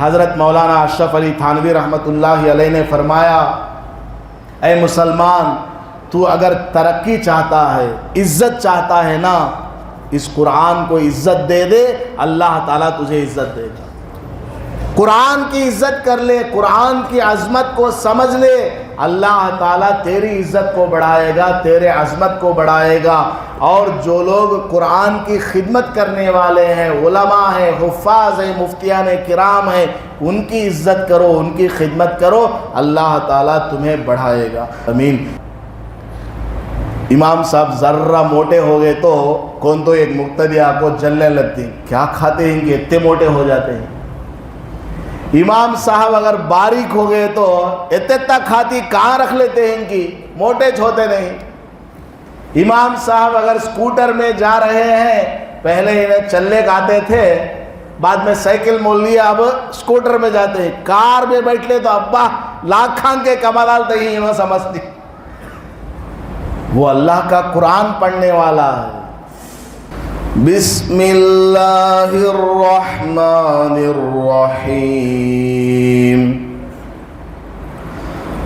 حضرت مولانا اشرف علی تھانوی رحمۃ اللہ علیہ نے فرمایا، اے مسلمان، تو اگر ترقی چاہتا ہے، عزت چاہتا ہے نا، اس قرآن کو عزت دے دے، اللہ تعالیٰ تجھے عزت دے گا۔ قرآن کی عزت کر لے، قرآن کی عظمت کو سمجھ لے، اللہ تعالیٰ تیری عزت کو بڑھائے گا، تیرے عظمت کو بڑھائے گا۔ اور جو لوگ قرآن کی خدمت کرنے والے ہیں، علماء ہیں، حفاظ ہیں، مفتیان کرام ہیں، ان کی عزت کرو، ان کی خدمت کرو، اللہ تعالیٰ تمہیں بڑھائے گا۔ امین۔ امام صاحب ذرہ موٹے ہو گئے تو کون تو ایک مقتدی آپ کو جلنے لگتی ہیں، کیا کھاتے ہیں کہ اتنے موٹے ہو جاتے ہیں۔ امام صاحب اگر باریک ہو گئے تو اتنا کھاتی کہاں رکھ لیتے ہیں، ان کی موٹے چھوتے نہیں۔ امام صاحب اگر سکوٹر میں جا رہے ہیں، پہلے انہیں چلنے آتے تھے، بعد میں سائیکل مول لیا، اب سکوٹر میں جاتے ہیں۔ کار میں بیٹھ لے تو ابا لاکھاں کے کمال ہی انہوں سمجھتی۔ وہ اللہ کا قرآن پڑھنے والا ہے۔ بسم اللہ الرحمن الرحیم،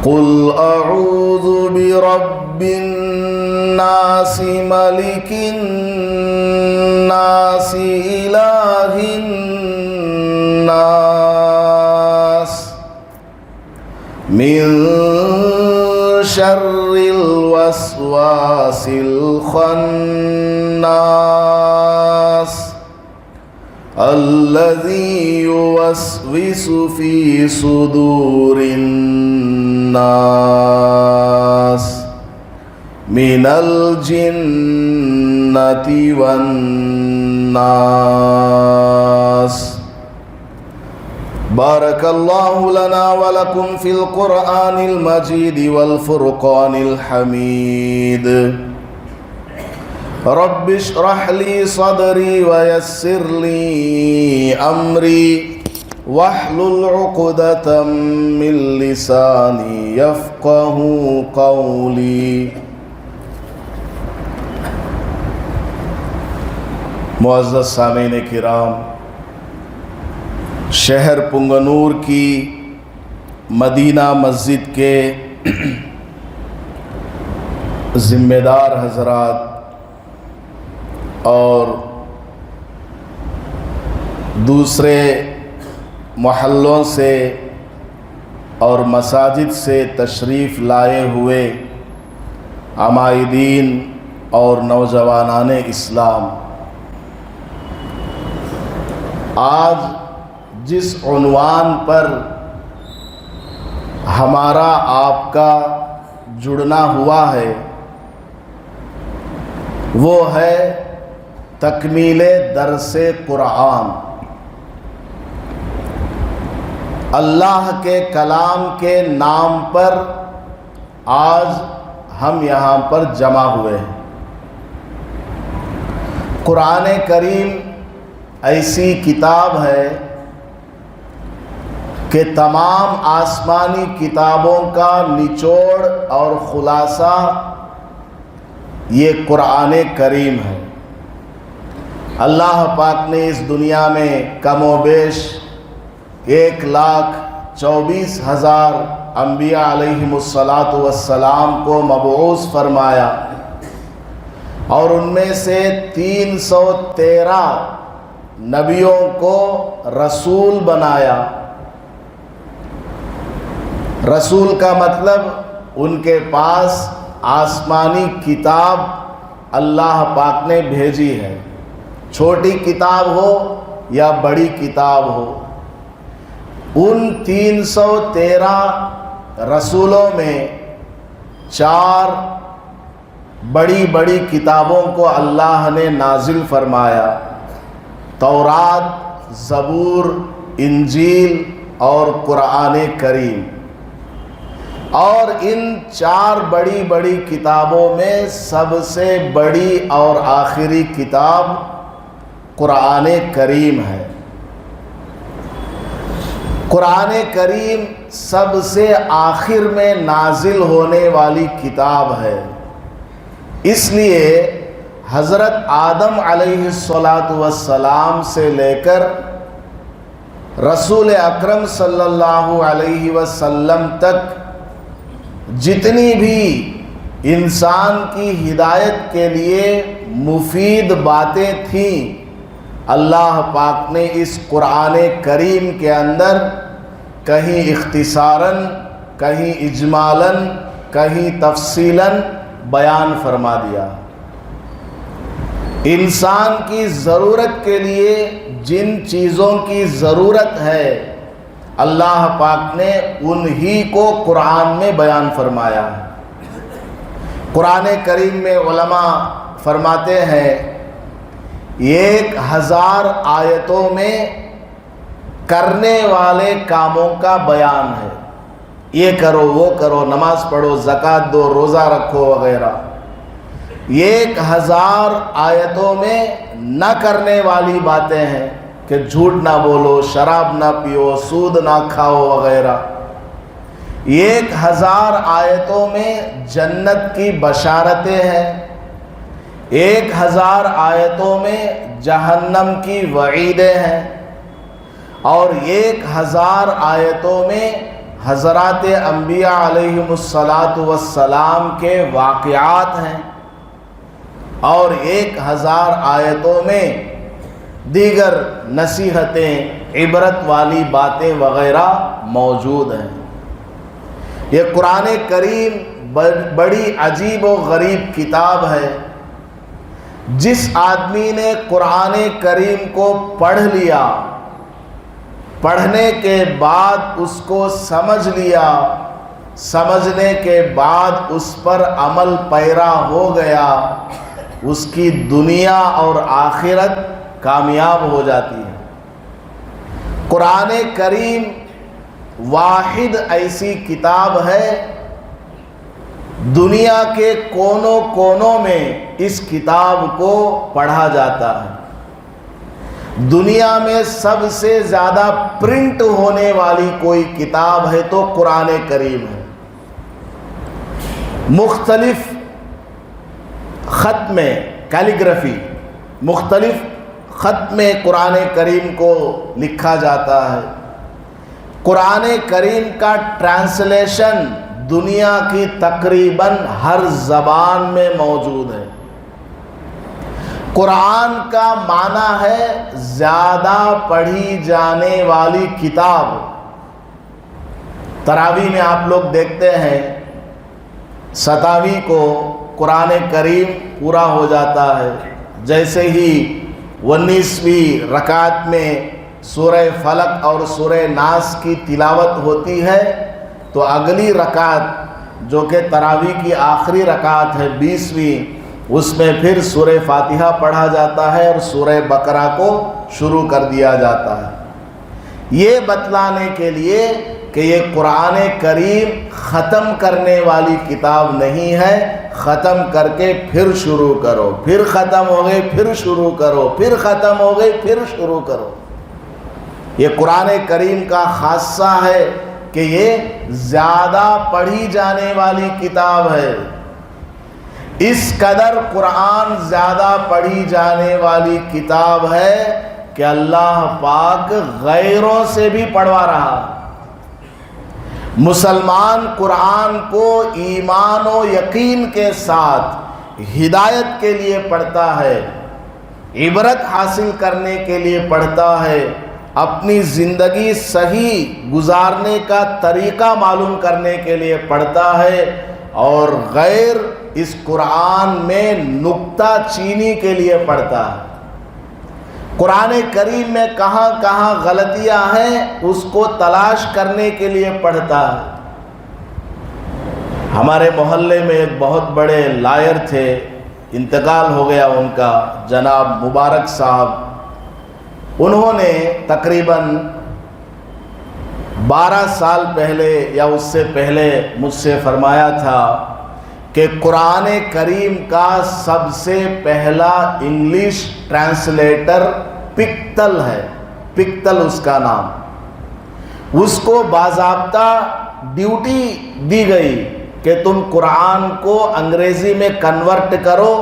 قل اعوذ برب الناس ملک الناس الہ الناس من شر الوسواس الخناس الذي يوسوس في صدور الناس من الجنة والناس۔ بارک اللہ لنا ولکم فی القرآن المجید والفرقان الحمید۔ رب اشرح لی صدری ویسر لی امری واحلل عقدۃ من لسانی یفقہوا قولی۔ معزز سامعین کرام، شہر پنگنور کی مدینہ مسجد کے ذمہ دار حضرات اور دوسرے محلوں سے اور مساجد سے تشریف لائے ہوئے عمائدین اور نوجوانان اسلام، آج جس عنوان پر ہمارا آپ کا جڑنا ہوا ہے وہ ہے تکمیل درس قرآن۔ اللہ کے کلام کے نام پر آج ہم یہاں پر جمع ہوئے ہیں۔ قرآن کریم ایسی کتاب ہے کہ تمام آسمانی کتابوں کا نچوڑ اور خلاصہ یہ قرآن کریم ہے۔ اللہ پاک نے اس دنیا میں کم و بیش 1,24,000 انبیاء علیہم الصلاۃ کو مبعوث فرمایا، اور ان میں سے 313 نبیوں کو رسول بنایا۔ رسول کا مطلب ان کے پاس آسمانی کتاب اللہ پاک نے بھیجی ہے، چھوٹی کتاب ہو یا بڑی کتاب ہو۔ ان 313 رسولوں میں 4 بڑی بڑی کتابوں کو اللہ نے نازل فرمایا، تورات، زبور، انجیل اور قرآن کریم۔ اور ان 4 بڑی بڑی کتابوں میں سب سے بڑی اور آخری کتاب قرآن کریم ہے۔ قرآن کریم سب سے آخر میں نازل ہونے والی کتاب ہے، اس لیے حضرت آدم علیہ الصلاۃ والسلام سے لے کر رسول اکرم صلی اللہ علیہ وسلم تک جتنی بھی انسان کی ہدایت کے لیے مفید باتیں تھیں، اللہ پاک نے اس قرآن کریم کے اندر کہیں اختصاراً، کہیں اجمالاً، کہیں تفصیلاً بیان فرما دیا۔ انسان کی ضرورت کے لیے جن چیزوں کی ضرورت ہے اللہ پاک نے انہی کو قرآن میں بیان فرمایا۔ قرآن کریم میں علماء فرماتے ہیں 1000 آیتوں میں کرنے والے کاموں کا بیان ہے، یہ کرو وہ کرو، نماز پڑھو، زکوٰۃ دو، روزہ رکھو وغیرہ۔ 1000 آیتوں میں نہ کرنے والی باتیں ہیں کہ جھوٹ نہ بولو، شراب نہ پیو، سود نہ کھاؤ وغیرہ۔ 1000 آیتوں میں جنت کی بشارتیں ہیں، 1000 آیتوں میں جہنم کی وعیدیں ہیں، اور 1000 آیتوں میں حضرات انبیاء علیہم الصلاۃ کے واقعات ہیں، اور 1000 آیتوں میں دیگر نصیحتیں، عبرت والی باتیں وغیرہ موجود ہیں۔ یہ قرآن کریم بڑی عجیب و غریب کتاب ہے۔ جس آدمی نے قرآن کریم کو پڑھ لیا، پڑھنے کے بعد اس کو سمجھ لیا، سمجھنے کے بعد اس پر عمل پیرا ہو گیا، اس کی دنیا اور آخرت کامیاب ہو جاتی ہے۔ قرآن کریم واحد ایسی کتاب ہے، دنیا کے کونوں کونوں میں اس کتاب کو پڑھا جاتا ہے۔ دنیا میں سب سے زیادہ پرنٹ ہونے والی کوئی کتاب ہے تو قرآن کریم ہے۔ مختلف خط میں، کیلیگرافی، مختلف خط میں قرآن کریم کو لکھا جاتا ہے۔ قرآن کریم کا ٹرانسلیشن دنیا کی تقریباً ہر زبان میں موجود ہے۔ قرآن کا معنی ہے زیادہ پڑھی جانے والی کتاب۔ تراویح میں آپ لوگ دیکھتے ہیں 27 کو قرآن کریم پورا ہو جاتا ہے، جیسے ہی 19ویں رکعت میں سورہ فلق اور سورہ ناس کی تلاوت ہوتی ہے تو اگلی رکعت جو کہ تراویح کی آخری رکعت ہے 20ویں، اس میں پھر سورہ فاتحہ پڑھا جاتا ہے اور سورہ بقرہ کو شروع کر دیا جاتا ہے، یہ بتلانے کے لیے کہ یہ قرآن کریم ختم کرنے والی کتاب نہیں ہے۔ ختم کر کے پھر شروع کرو، پھر ختم ہو گئی پھر شروع کرو، پھر ختم ہو گئی پھر شروع کرو۔ یہ قرآن کریم کا خاصہ ہے کہ یہ زیادہ پڑھی جانے والی کتاب ہے۔ اس قدر قرآن زیادہ پڑھی جانے والی کتاب ہے کہ اللہ پاک غیروں سے بھی پڑھوا رہا۔ مسلمان قرآن کو ایمان و یقین کے ساتھ ہدایت کے لیے پڑھتا ہے، عبرت حاصل کرنے کے لیے پڑھتا ہے، اپنی زندگی صحیح گزارنے کا طریقہ معلوم کرنے کے لیے پڑھتا ہے، اور غیر اس قرآن میں نکتہ چینی کے لیے پڑھتا ہے۔ قرآن کریم میں کہاں کہاں غلطیاں ہیں اس کو تلاش کرنے کے لیے پڑھتا ہے۔ ہمارے محلے میں ایک بہت بڑے لائر تھے، انتقال ہو گیا ان کا، جناب مبارک صاحب۔ انہوں نے تقریباً 12 سال پہلے یا اس سے پہلے مجھ سے فرمایا تھا کہ قرآن کریم کا سب سے پہلا انگلش ٹرانسلیٹر پکتل ہے، پکتل اس کا نام۔ اس کو باضابطہ ڈیوٹی دی گئی کہ تم قرآن کو انگریزی میں کنورٹ کرو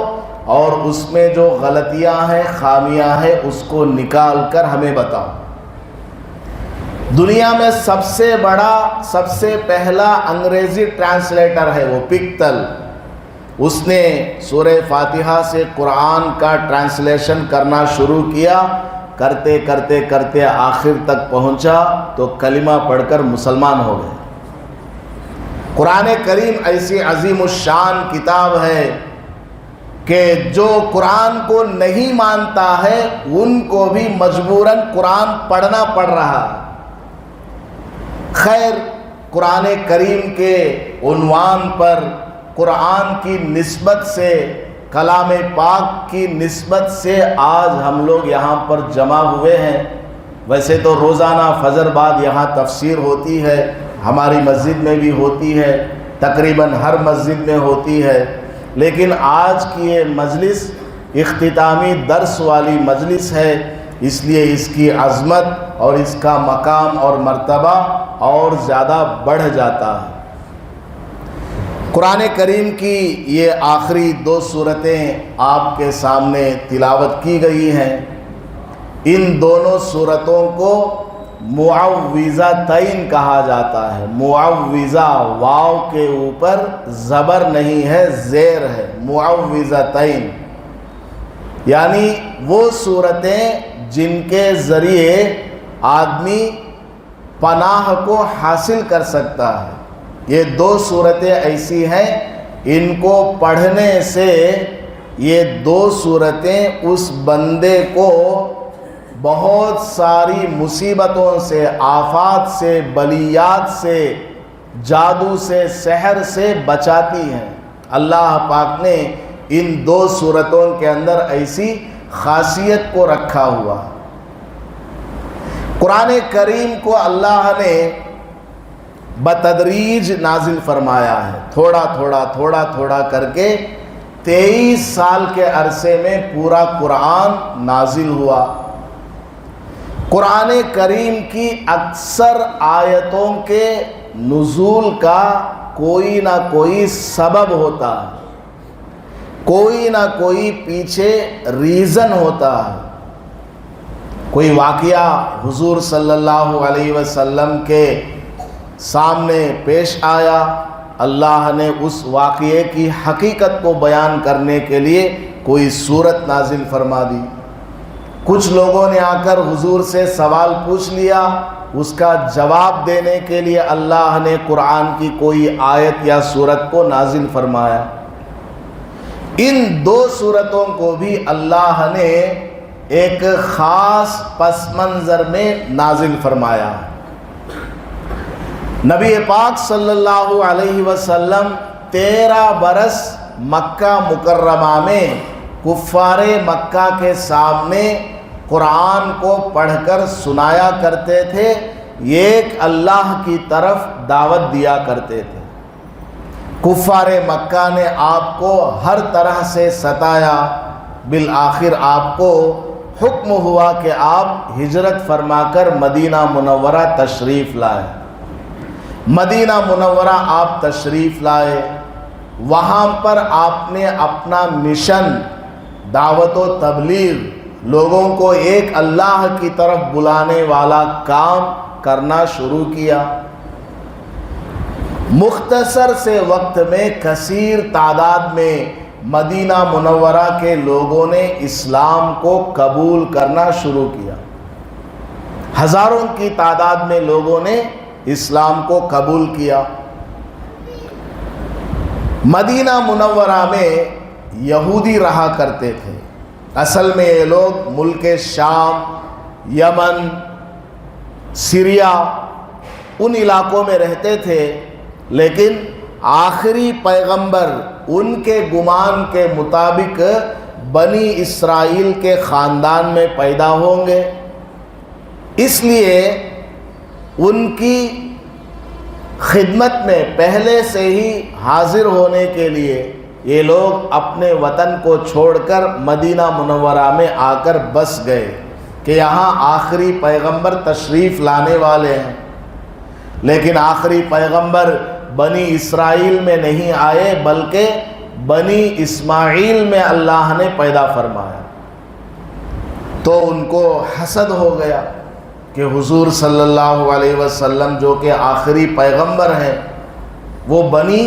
اور اس میں جو غلطیاں ہیں، خامیاں ہیں، اس کو نکال کر ہمیں بتاؤ۔ دنیا میں سب سے بڑا، سب سے پہلا انگریزی ٹرانسلیٹر ہے وہ پکتل، اس نے سورہ فاتحہ سے قرآن کا ٹرانسلیشن کرنا شروع کیا، کرتے کرتے کرتے آخر تک پہنچا تو کلمہ پڑھ کر مسلمان ہو گئے۔ قرآن کریم ایسی عظیم الشان کتاب ہے کہ جو قرآن کو نہیں مانتا ہے ان کو بھی مجبوراً قرآن پڑھنا پڑ رہا ہے۔ خیر، قرآن کریم کے عنوان پر قرآن کی نسبت سے، کلام پاک کی نسبت سے آج ہم لوگ یہاں پر جمع ہوئے ہیں۔ ویسے تو روزانہ فجر بعد یہاں تفسیر ہوتی ہے، ہماری مسجد میں بھی ہوتی ہے، تقریباً ہر مسجد میں ہوتی ہے، لیکن آج کی یہ مجلس اختتامی درس والی مجلس ہے، اس لیے اس کی عظمت اور اس کا مقام اور مرتبہ اور زیادہ بڑھ جاتا ہے۔ قرآن کریم کی یہ آخری 2 سورتیں آپ کے سامنے تلاوت کی گئی ہیں۔ ان دونوں سورتوں کو معوذتین کہا جاتا ہے۔ معوذہ، واو کے اوپر زبر نہیں ہے، زیر ہے، معوذتین، یعنی وہ سورتیں جن کے ذریعے آدمی پناہ کو حاصل کر سکتا ہے۔ یہ 2 سورتیں ایسی ہیں، ان کو پڑھنے سے یہ 2 سورتیں اس بندے کو بہت ساری مصیبتوں سے، آفات سے، بلیات سے، جادو سے، سحر سے بچاتی ہیں۔ اللہ پاک نے ان 2 سورتوں کے اندر ایسی خاصیت کو رکھا ہوا۔ قرآن کریم کو اللہ نے بتدریج نازل فرمایا ہے، تھوڑا تھوڑا تھوڑا تھوڑا کر کے 23 سال کے عرصے میں پورا قرآن نازل ہوا۔ قرآن کریم کی اکثر آیتوں کے نزول کا کوئی نہ کوئی سبب ہوتا ہے، کوئی نہ کوئی پیچھے ریزن ہوتا ہے۔ کوئی واقعہ حضور صلی اللہ علیہ وسلم کے سامنے پیش آیا، اللہ نے اس واقعے کی حقیقت کو بیان کرنے کے لیے کوئی سورت نازل فرما دی۔ کچھ لوگوں نے آ کر حضور سے سوال پوچھ لیا، اس کا جواب دینے کے لیے اللہ نے قرآن کی کوئی آیت یا سورت کو نازل فرمایا۔ ان 2 سورتوں کو بھی اللہ نے ایک خاص پس منظر میں نازل فرمایا۔ نبی پاک صلی اللہ علیہ وسلم 13 برس مکہ مکرمہ میں کفار مکہ کے سامنے قرآن کو پڑھ کر سنایا کرتے تھے، ایک اللہ کی طرف دعوت دیا کرتے تھے۔ کفار مکہ نے آپ کو ہر طرح سے ستایا، بالآخر آپ کو حکم ہوا کہ آپ ہجرت فرما کر مدینہ منورہ تشریف لائے۔ مدینہ منورہ آپ تشریف لائے، وہاں پر آپ نے اپنا مشن، دعوت و تبلیغ، لوگوں کو ایک اللہ کی طرف بلانے والا کام کرنا شروع کیا۔ مختصر سے وقت میں کثیر تعداد میں مدینہ منورہ کے لوگوں نے اسلام کو قبول کرنا شروع کیا۔ ہزاروں کی تعداد میں لوگوں نے اسلام کو قبول کیا۔ مدینہ منورہ میں یہودی رہا کرتے تھے۔ اصل میں یہ لوگ ملک شام، یمن، سیریا ان علاقوں میں رہتے تھے، لیکن آخری پیغمبر ان کے گمان کے مطابق بنی اسرائیل کے خاندان میں پیدا ہوں گے، اس لیے ان کی خدمت میں پہلے سے ہی حاضر ہونے کے لیے یہ لوگ اپنے وطن کو چھوڑ کر مدینہ منورہ میں آ کر بس گئے کہ یہاں آخری پیغمبر تشریف لانے والے ہیں۔ لیکن آخری پیغمبر بنی اسرائیل میں نہیں آئے، بلکہ بنی اسماعیل میں اللہ نے پیدا فرمایا۔ تو ان کو حسد ہو گیا کہ حضور صلی اللہ علیہ وسلم جو کہ آخری پیغمبر ہیں وہ بنی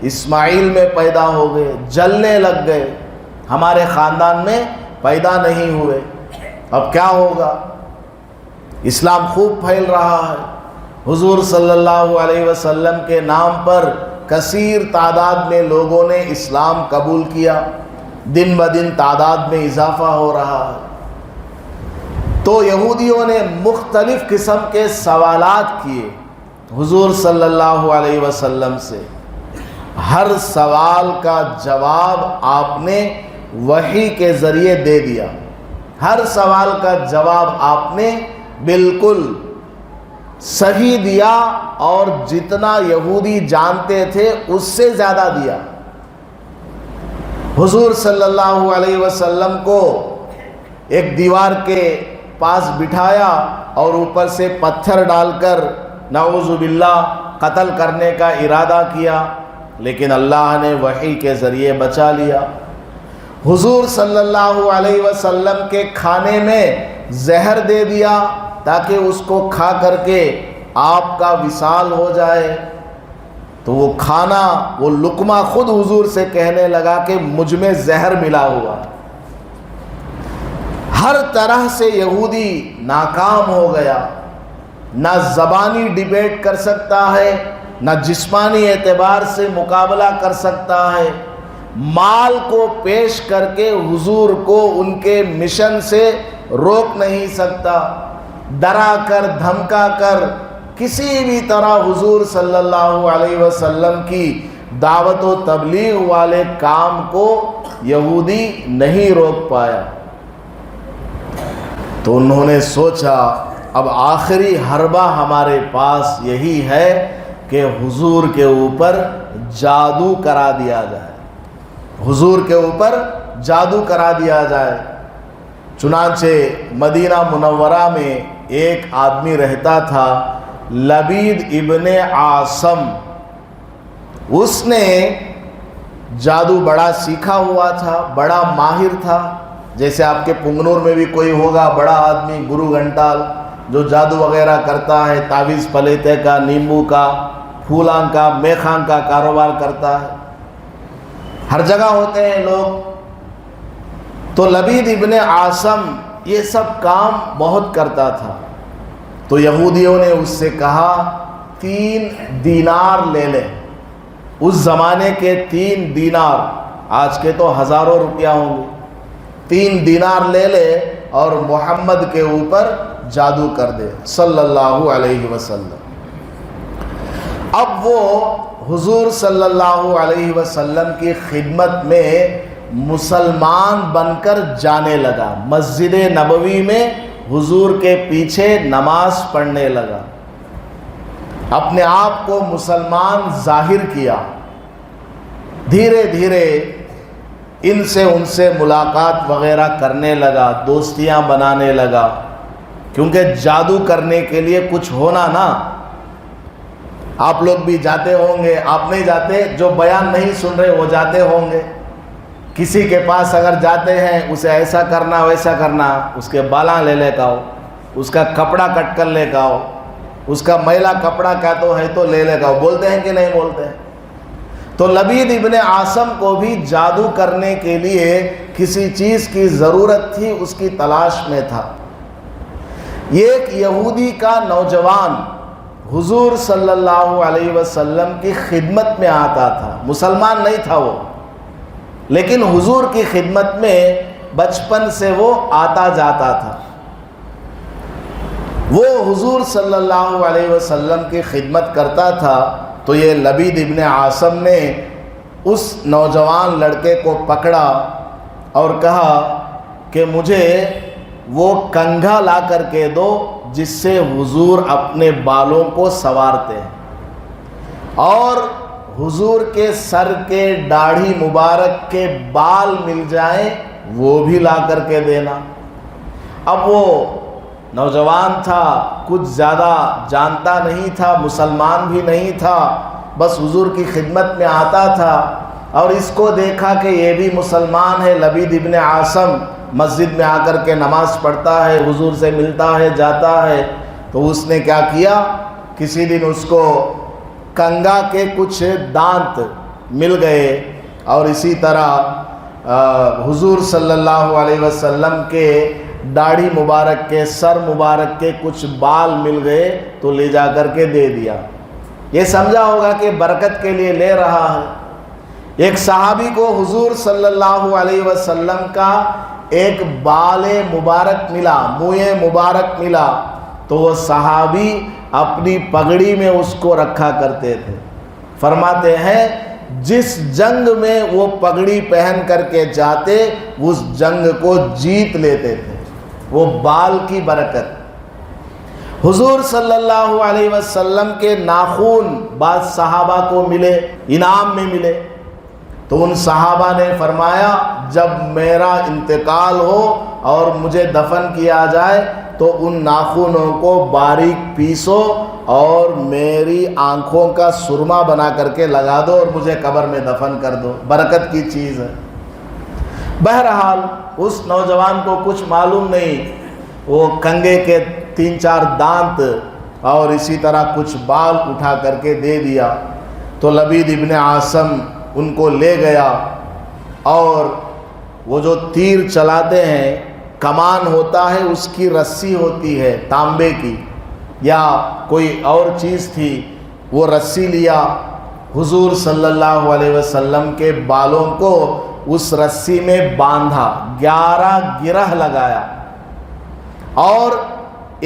اسماعیل میں پیدا ہو گئے، جلنے لگ گئے، ہمارے خاندان میں پیدا نہیں ہوئے، اب کیا ہوگا؟ اسلام خوب پھیل رہا ہے، حضور صلی اللہ علیہ وسلم کے نام پر کثیر تعداد میں لوگوں نے اسلام قبول کیا، دن بدن تعداد میں اضافہ ہو رہا ہے۔ تو یہودیوں نے مختلف قسم کے سوالات کیے حضور صلی اللہ علیہ وسلم سے، ہر سوال کا جواب آپ نے وحی کے ذریعے دے دیا، ہر سوال کا جواب آپ نے بالکل صحیح دیا، اور جتنا یہودی جانتے تھے اس سے زیادہ دیا۔ حضور صلی اللہ علیہ وسلم کو ایک دیوار کے پاس بٹھایا اور اوپر سے پتھر ڈال کر نعوذ باللہ قتل کرنے کا ارادہ کیا، لیکن اللہ نے وحی کے ذریعے بچا لیا۔ حضور صلی اللہ علیہ وسلم کے کھانے میں زہر دے دیا تاکہ اس کو کھا کر کے آپ کا وصال ہو جائے، تو وہ کھانا، وہ لقمہ خود حضور سے کہنے لگا کہ مجھ میں زہر ملا ہوا۔ ہر طرح سے یہودی ناکام ہو گیا، نہ زبانی ڈیبیٹ کر سکتا ہے، نہ جسمانی اعتبار سے مقابلہ کر سکتا ہے، مال کو پیش کر کے حضور کو ان کے مشن سے روک نہیں سکتا، ڈرا کر دھمکا کر کسی بھی طرح حضور صلی اللہ علیہ وسلم کی دعوت و تبلیغ والے کام کو یہودی نہیں روک پایا۔ تو انہوں نے سوچا اب آخری حربہ ہمارے پاس یہی ہے کہ حضور کے اوپر جادو کرا دیا جائے، حضور کے اوپر جادو کرا دیا جائے۔ چنانچہ مدینہ منورہ میں ایک آدمی رہتا تھا لبید ابن عاصم، اس نے جادو بڑا سیکھا ہوا تھا، بڑا ماہر تھا۔ جیسے آپ کے پنگنور میں بھی کوئی ہوگا بڑا آدمی گرو گھنٹال جو جادو وغیرہ کرتا ہے، تعویذ پلیتے کا، نیمبو کا، پھولاں کا، میخان کا کاروبار کرتا ہے، ہر جگہ ہوتے ہیں لوگ۔ تو لبید ابن عاصم یہ سب کام بہت کرتا تھا، تو یہودیوں نے اس سے کہا 3 دینار لے لے۔ اس زمانے کے 3 دینار، آج کے تو ہزاروں روپیہ ہوں گے، 3 دینار لے لے اور محمد کے اوپر جادو کر دے صلی اللہ علیہ وسلم۔ اب وہ حضور صلی اللہ علیہ وسلم کی خدمت میں مسلمان بن کر جانے لگا، مسجد نبوی میں حضور کے پیچھے نماز پڑھنے لگا، اپنے آپ کو مسلمان ظاہر کیا۔ دھیرے دھیرے ان سے ملاقات وغیرہ کرنے لگا، دوستیاں بنانے لگا، کیونکہ جادو کرنے کے لیے کچھ ہونا نا۔ آپ لوگ بھی جاتے ہوں گے، آپ نہیں جاتے، جو بیان نہیں سن رہے وہ جاتے ہوں گے، کسی کے پاس اگر جاتے ہیں اسے ایسا کرنا ویسا کرنا، اس کے بالاں لے لے کاؤ، اس کا کپڑا کٹ کر لے کاؤ، اس کا میلا کپڑا کیا تو ہے تو لے لے کاؤ، بولتے ہیں کہ نہیں بولتے ہیں؟ تو لبید ابن عاصم کو بھی جادو کرنے کے لیے کسی چیز کی ضرورت تھی، اس کی تلاش میں تھا۔ ایک یہودی کا نوجوان حضور صلی اللہ علیہ وسلم کی خدمت میں آتا تھا، مسلمان نہیں تھا وہ، لیکن حضور کی خدمت میں بچپن سے وہ آتا جاتا تھا۔ وہ حضور صلی اللہ علیہ وسلم کی خدمت کرتا تھا، تو یہ لبید ابن عاصم نے اس نوجوان لڑکے کو پکڑا اور کہا کہ مجھے وہ کنگھا لا کر کے دو جس سے حضور اپنے بالوں کو سنوارتے ہیں، اور حضور کے سر کے داڑھی مبارک کے بال مل جائیں وہ بھی لا کر کے دینا۔ اب وہ نوجوان تھا، کچھ زیادہ جانتا نہیں تھا، مسلمان بھی نہیں تھا، بس حضور کی خدمت میں آتا تھا، اور اس کو دیکھا کہ یہ بھی مسلمان ہے، لبید ابن عاصم مسجد میں آ کر کے نماز پڑھتا ہے، حضور سے ملتا ہے، جاتا ہے، تو اس نے کیا کیا، کسی دن اس کو کنگا کے کچھ دانت مل گئے، اور اسی طرح حضور صلی اللہ علیہ وسلم کے داڑھی مبارک کے، سر مبارک کے کچھ بال مل گئے تو لے جا کر کے دے دیا۔ یہ سمجھا ہوگا کہ برکت کے لیے لے رہا ہے۔ ایک صحابی کو حضور صلی اللہ علیہ وسلم کا ایک بال مبارک ملا، منہ مبارک ملا، تو وہ صحابی اپنی پگڑی میں اس کو رکھا کرتے تھے۔ فرماتے ہیں جس جنگ میں وہ پگڑی پہن کر کے جاتے اس جنگ کو جیت لیتے تھے، وہ بال کی برکت۔ حضور صلی اللہ علیہ وسلم کے ناخون بعض صحابہ کو ملے، انعام میں ملے، تو ان صحابہ نے فرمایا جب میرا انتقال ہو اور مجھے دفن کیا جائے تو ان ناخنوں کو باریک پیسو اور میری آنکھوں کا سرما بنا کر کے لگا دو اور مجھے قبر میں دفن کر دو، برکت کی چیز ہے۔ بہرحال اس نوجوان کو کچھ معلوم نہیں، وہ کنگے کے 3-4 دانت اور اسی طرح کچھ بال اٹھا کر کے دے دیا، تو لبید ابن عاصم ان کو لے گیا، اور وہ جو تیر چلاتے ہیں، کمان ہوتا ہے، اس کی رسی ہوتی ہے تانبے کی یا کوئی اور چیز تھی، وہ رسی لیا، حضور صلی اللہ علیہ وسلم کے بالوں کو اس رسی میں باندھا، 11 گرہ لگایا، اور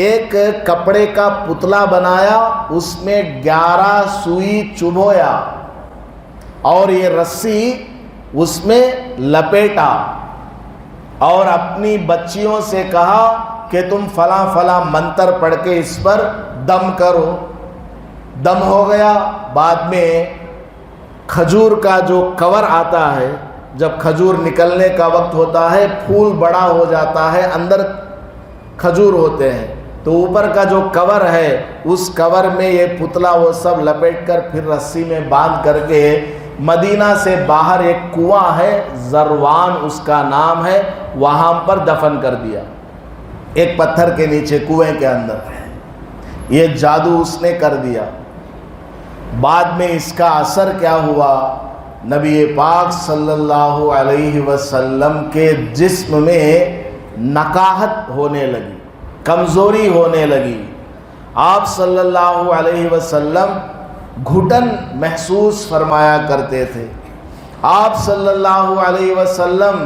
ایک کپڑے کا پتلا بنایا، اس میں 11 سوئی چبھویا، اور یہ رسی اس میں لپیٹا، اور اپنی بچیوں سے کہا کہ تم فلاں فلاں منتر پڑھ کے اس پر دم کرو۔ دم ہو گیا۔ بعد میں کھجور کا جو کور آتا ہے، جب کھجور نکلنے کا وقت ہوتا ہے، پھول بڑا ہو جاتا ہے، اندر کھجور ہوتے ہیں، تو اوپر کا جو کور ہے اس کور میں یہ پتلا وہ سب لپیٹ کر پھر رسی میں باندھ کر کے مدینہ سے باہر ایک کنواں ہے، زروان اس کا نام ہے، وہاں پر دفن کر دیا، ایک پتھر کے نیچے کنویں کے اندر۔ یہ جادو اس نے کر دیا۔ بعد میں اس کا اثر کیا ہوا، نبی پاک صلی اللہ علیہ وسلم کے جسم میں نکاہت ہونے لگی، کمزوری ہونے لگی۔ آپ صلی اللہ علیہ وسلم گھٹن محسوس فرمایا کرتے تھے۔ آپ صلی اللہ علیہ وسلم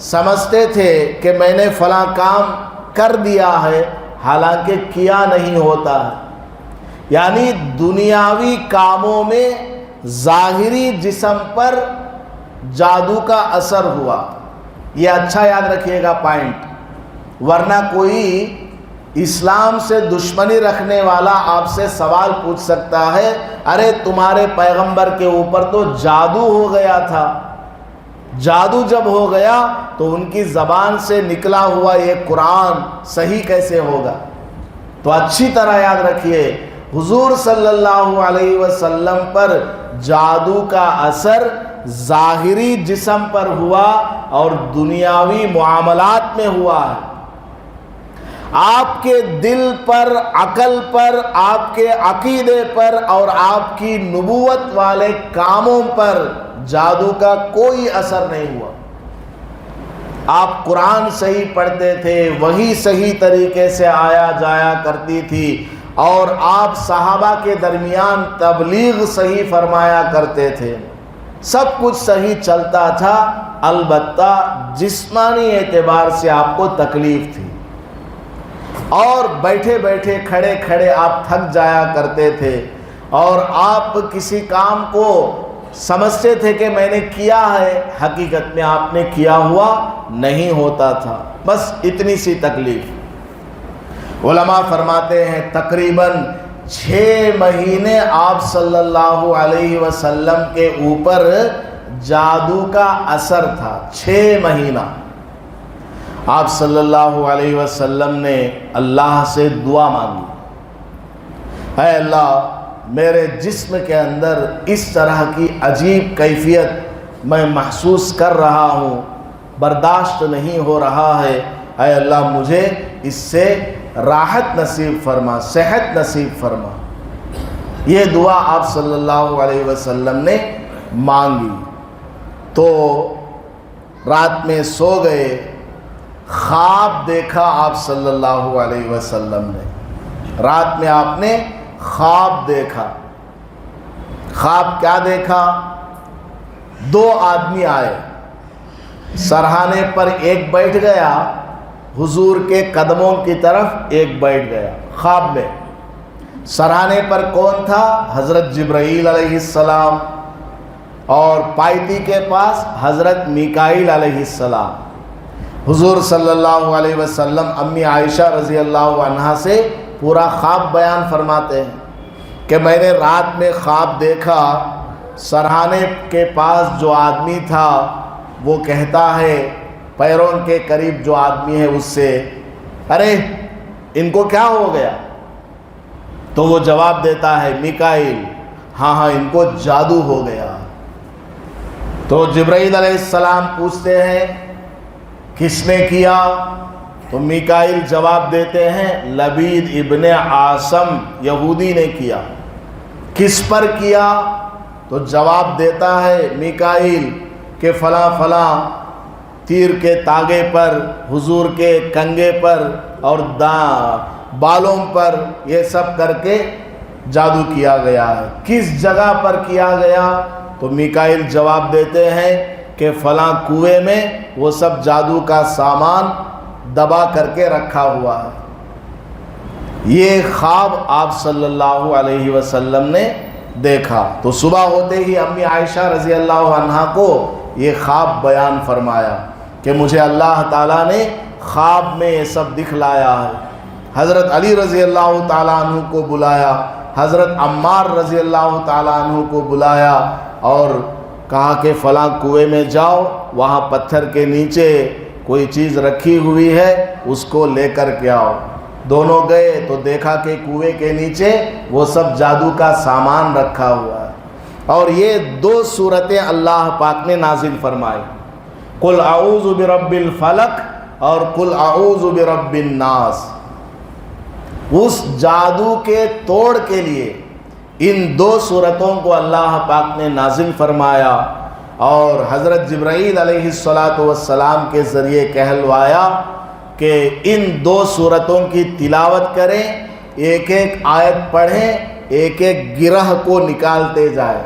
سمجھتے تھے کہ میں نے فلاں کام کر دیا ہے، حالانکہ کیا نہیں ہوتا ہے۔ یعنی دنیاوی کاموں میں ظاہری جسم پر جادو کا اثر ہوا۔ یہ اچھا یاد رکھیے گا پوائنٹ، ورنہ کوئی اسلام سے دشمنی رکھنے والا آپ سے سوال پوچھ سکتا ہے، ارے تمہارے پیغمبر کے اوپر تو جادو ہو گیا تھا، جادو جب ہو گیا تو ان کی زبان سے نکلا ہوا یہ قرآن صحیح کیسے ہوگا؟ تو اچھی طرح یاد رکھیے، حضور صلی اللہ علیہ وسلم پر جادو کا اثر ظاہری جسم پر ہوا اور دنیاوی معاملات میں ہوا ہے۔ آپ کے دل پر، عقل پر، آپ کے عقیدے پر اور آپ کی نبوت والے کاموں پر جادو کا کوئی اثر نہیں ہوا۔ آپ قرآن صحیح پڑھتے تھے، وہی صحیح طریقے سے آیا جایا کرتی تھی، اور آپ صحابہ کے درمیان تبلیغ صحیح فرمایا کرتے تھے، سب کچھ صحیح چلتا تھا، البتہ جسمانی اعتبار سے آپ کو تکلیف تھی، اور بیٹھے بیٹھے کھڑے کھڑے آپ تھک جایا کرتے تھے، اور آپ کسی کام کو سمجھتے تھے کہ میں نے کیا ہے، حقیقت میں آپ نے کیا ہوا نہیں ہوتا تھا، بس اتنی سی تکلیف۔ علماء فرماتے ہیں تقریباً 6 مہینے آپ صلی اللہ علیہ وسلم کے اوپر جادو کا اثر تھا، 6 مہینہ۔ آپ صلی اللہ علیہ وسلم نے اللہ سے دعا مانگی، اے اللہ میرے جسم کے اندر اس طرح کی عجیب کیفیت میں محسوس کر رہا ہوں، برداشت نہیں ہو رہا ہے، اے اللہ مجھے اس سے راحت نصیب فرما، صحت نصیب فرما۔ یہ دعا آپ صلی اللہ علیہ وسلم نے مانگی۔ تو رات میں سو گئے، خواب دیکھا آپ صلی اللہ علیہ وسلم نے۔ رات میں آپ نے خواب دیکھا۔ خواب کیا دیکھا؟ دو آدمی آئے، سرہانے پر ایک بیٹھ گیا، حضور کے قدموں کی طرف ایک بیٹھ گیا خواب میں۔ سرہانے پر کون تھا؟ حضرت جبرائیل علیہ السلام، اور پائتی کے پاس حضرت میکائیل علیہ السلام۔ حضور صلی اللہ علیہ وسلم امی عائشہ رضی اللہ عنہا سے پورا خواب بیان فرماتے ہیں کہ میں نے رات میں خواب دیکھا، سرہانے کے پاس جو آدمی تھا وہ کہتا ہے پیروں کے قریب جو آدمی ہے اس سے، ارے ان کو کیا ہو گیا؟ تو وہ جواب دیتا ہے میکائیل، ہاں ان کو جادو ہو گیا۔ تو جبرائیل علیہ السلام پوچھتے ہیں کس نے کیا؟ تو میکائیل جواب دیتے ہیں لبید ابن عاصم یہودی نے کیا۔ کس پر کیا؟ تو جواب دیتا ہے میکائیل کہ فلاں فلاں تیر کے تاگے پر، حضور کے کنگے پر اور بالوں پر، یہ سب کر کے جادو کیا گیا ہے۔ کس جگہ پر کیا گیا؟ تو میکائیل جواب دیتے ہیں کہ فلاں کنویں میں وہ سب جادو کا سامان دبا کر کے رکھا ہوا ہے۔ یہ خواب آپ صلی اللہ علیہ وسلم نے دیکھا۔ تو صبح ہوتے ہی امی عائشہ رضی اللہ عنہا کو یہ خواب بیان فرمایا کہ مجھے اللہ تعالیٰ نے خواب میں یہ سب دکھلایا ہے۔ حضرت علی رضی اللہ تعالیٰ عنہ کو بلایا، حضرت عمار رضی اللہ تعالیٰ عنہ کو بلایا اور کہا کہ فلاں کنویں میں جاؤ، وہاں پتھر کے نیچے کوئی چیز رکھی ہوئی ہے، اس کو لے کر کے آؤ۔ دونوں گئے تو دیکھا کہ کنویں کے نیچے وہ سب جادو کا سامان رکھا ہوا ہے۔ اور یہ دو صورتیں اللہ پاک نے نازل فرمائی، قل اعوذ برب الفلق اور قل اعوذ برب الناس۔ اس جادو کے توڑ کے لیے ان دو صورتوں کو اللہ پاک نے نازل فرمایا اور حضرت جبرائیل علیہ السلام کے ذریعے کہلوایا کہ ان دو صورتوں کی تلاوت کریں، ایک ایک آیت پڑھیں، ایک ایک گرہ کو نکالتے جائیں۔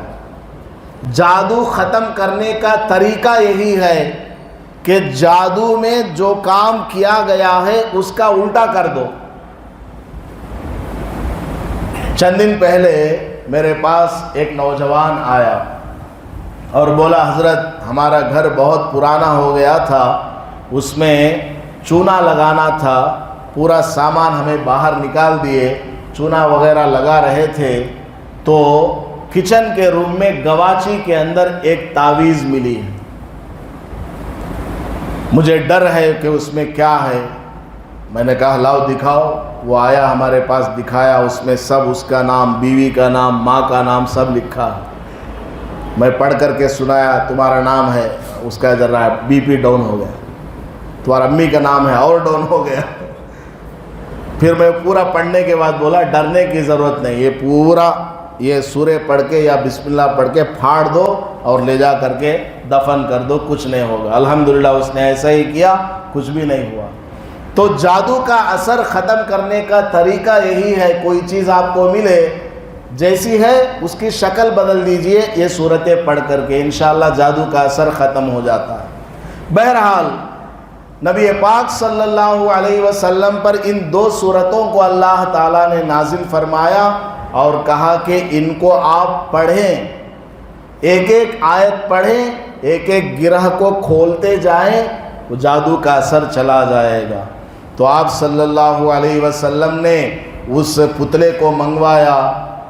جادو ختم کرنے کا طریقہ یہی ہے کہ جادو میں جو کام کیا گیا ہے اس کا الٹا کر دو۔ چند دن پہلے میرے پاس ایک نوجوان آیا اور بولا حضرت ہمارا گھر بہت پرانا ہو گیا تھا، اس میں چونا لگانا تھا، پورا سامان ہمیں باہر نکال دیے، چونا وغیرہ لگا رہے تھے، تو کچن کے روم میں گواچی کے اندر ایک تعویذ ملی ہے، مجھے ڈر ہے کہ اس میں کیا ہے۔ میں نے کہا لاؤ دکھاؤ۔ وہ آیا ہمارے پاس، دکھایا، اس میں سب اس کا نام، بیوی کا نام، ماں کا نام سب لکھا ہے۔ میں پڑھ کر کے سنایا تمہارا نام ہے، اس کا ذرا بی پی ڈاؤن ہو گیا، تمہارا امی کا نام ہے اور ڈاؤن ہو گیا۔ پھر میں پورا پڑھنے کے بعد بولا ڈرنے کی ضرورت نہیں، یہ پورا یہ سورہ پڑھ کے یا بسم اللہ پڑھ کے پھاڑ دو اور لے جا کر کے دفن کر دو، کچھ نہیں ہوگا۔ الحمدللہ اس نے ایسا ہی کیا، کچھ بھی نہیں ہوا۔ تو جادو کا اثر ختم کرنے کا طریقہ یہی ہے، کوئی چیز آپ کو ملے جیسی ہے اس کی شکل بدل دیجئے یہ صورتیں پڑھ کر کے، انشاءاللہ جادو کا اثر ختم ہو جاتا ہے۔ بہرحال نبی پاک صلی اللہ علیہ وسلم پر ان دو صورتوں کو اللہ تعالیٰ نے نازل فرمایا اور کہا کہ ان کو آپ پڑھیں، ایک ایک آیت پڑھیں، ایک ایک گرہ کو کھولتے جائیں، تو جادو کا اثر چلا جائے گا۔ تو آپ صلی اللہ علیہ وسلم نے اس پتلے کو منگوایا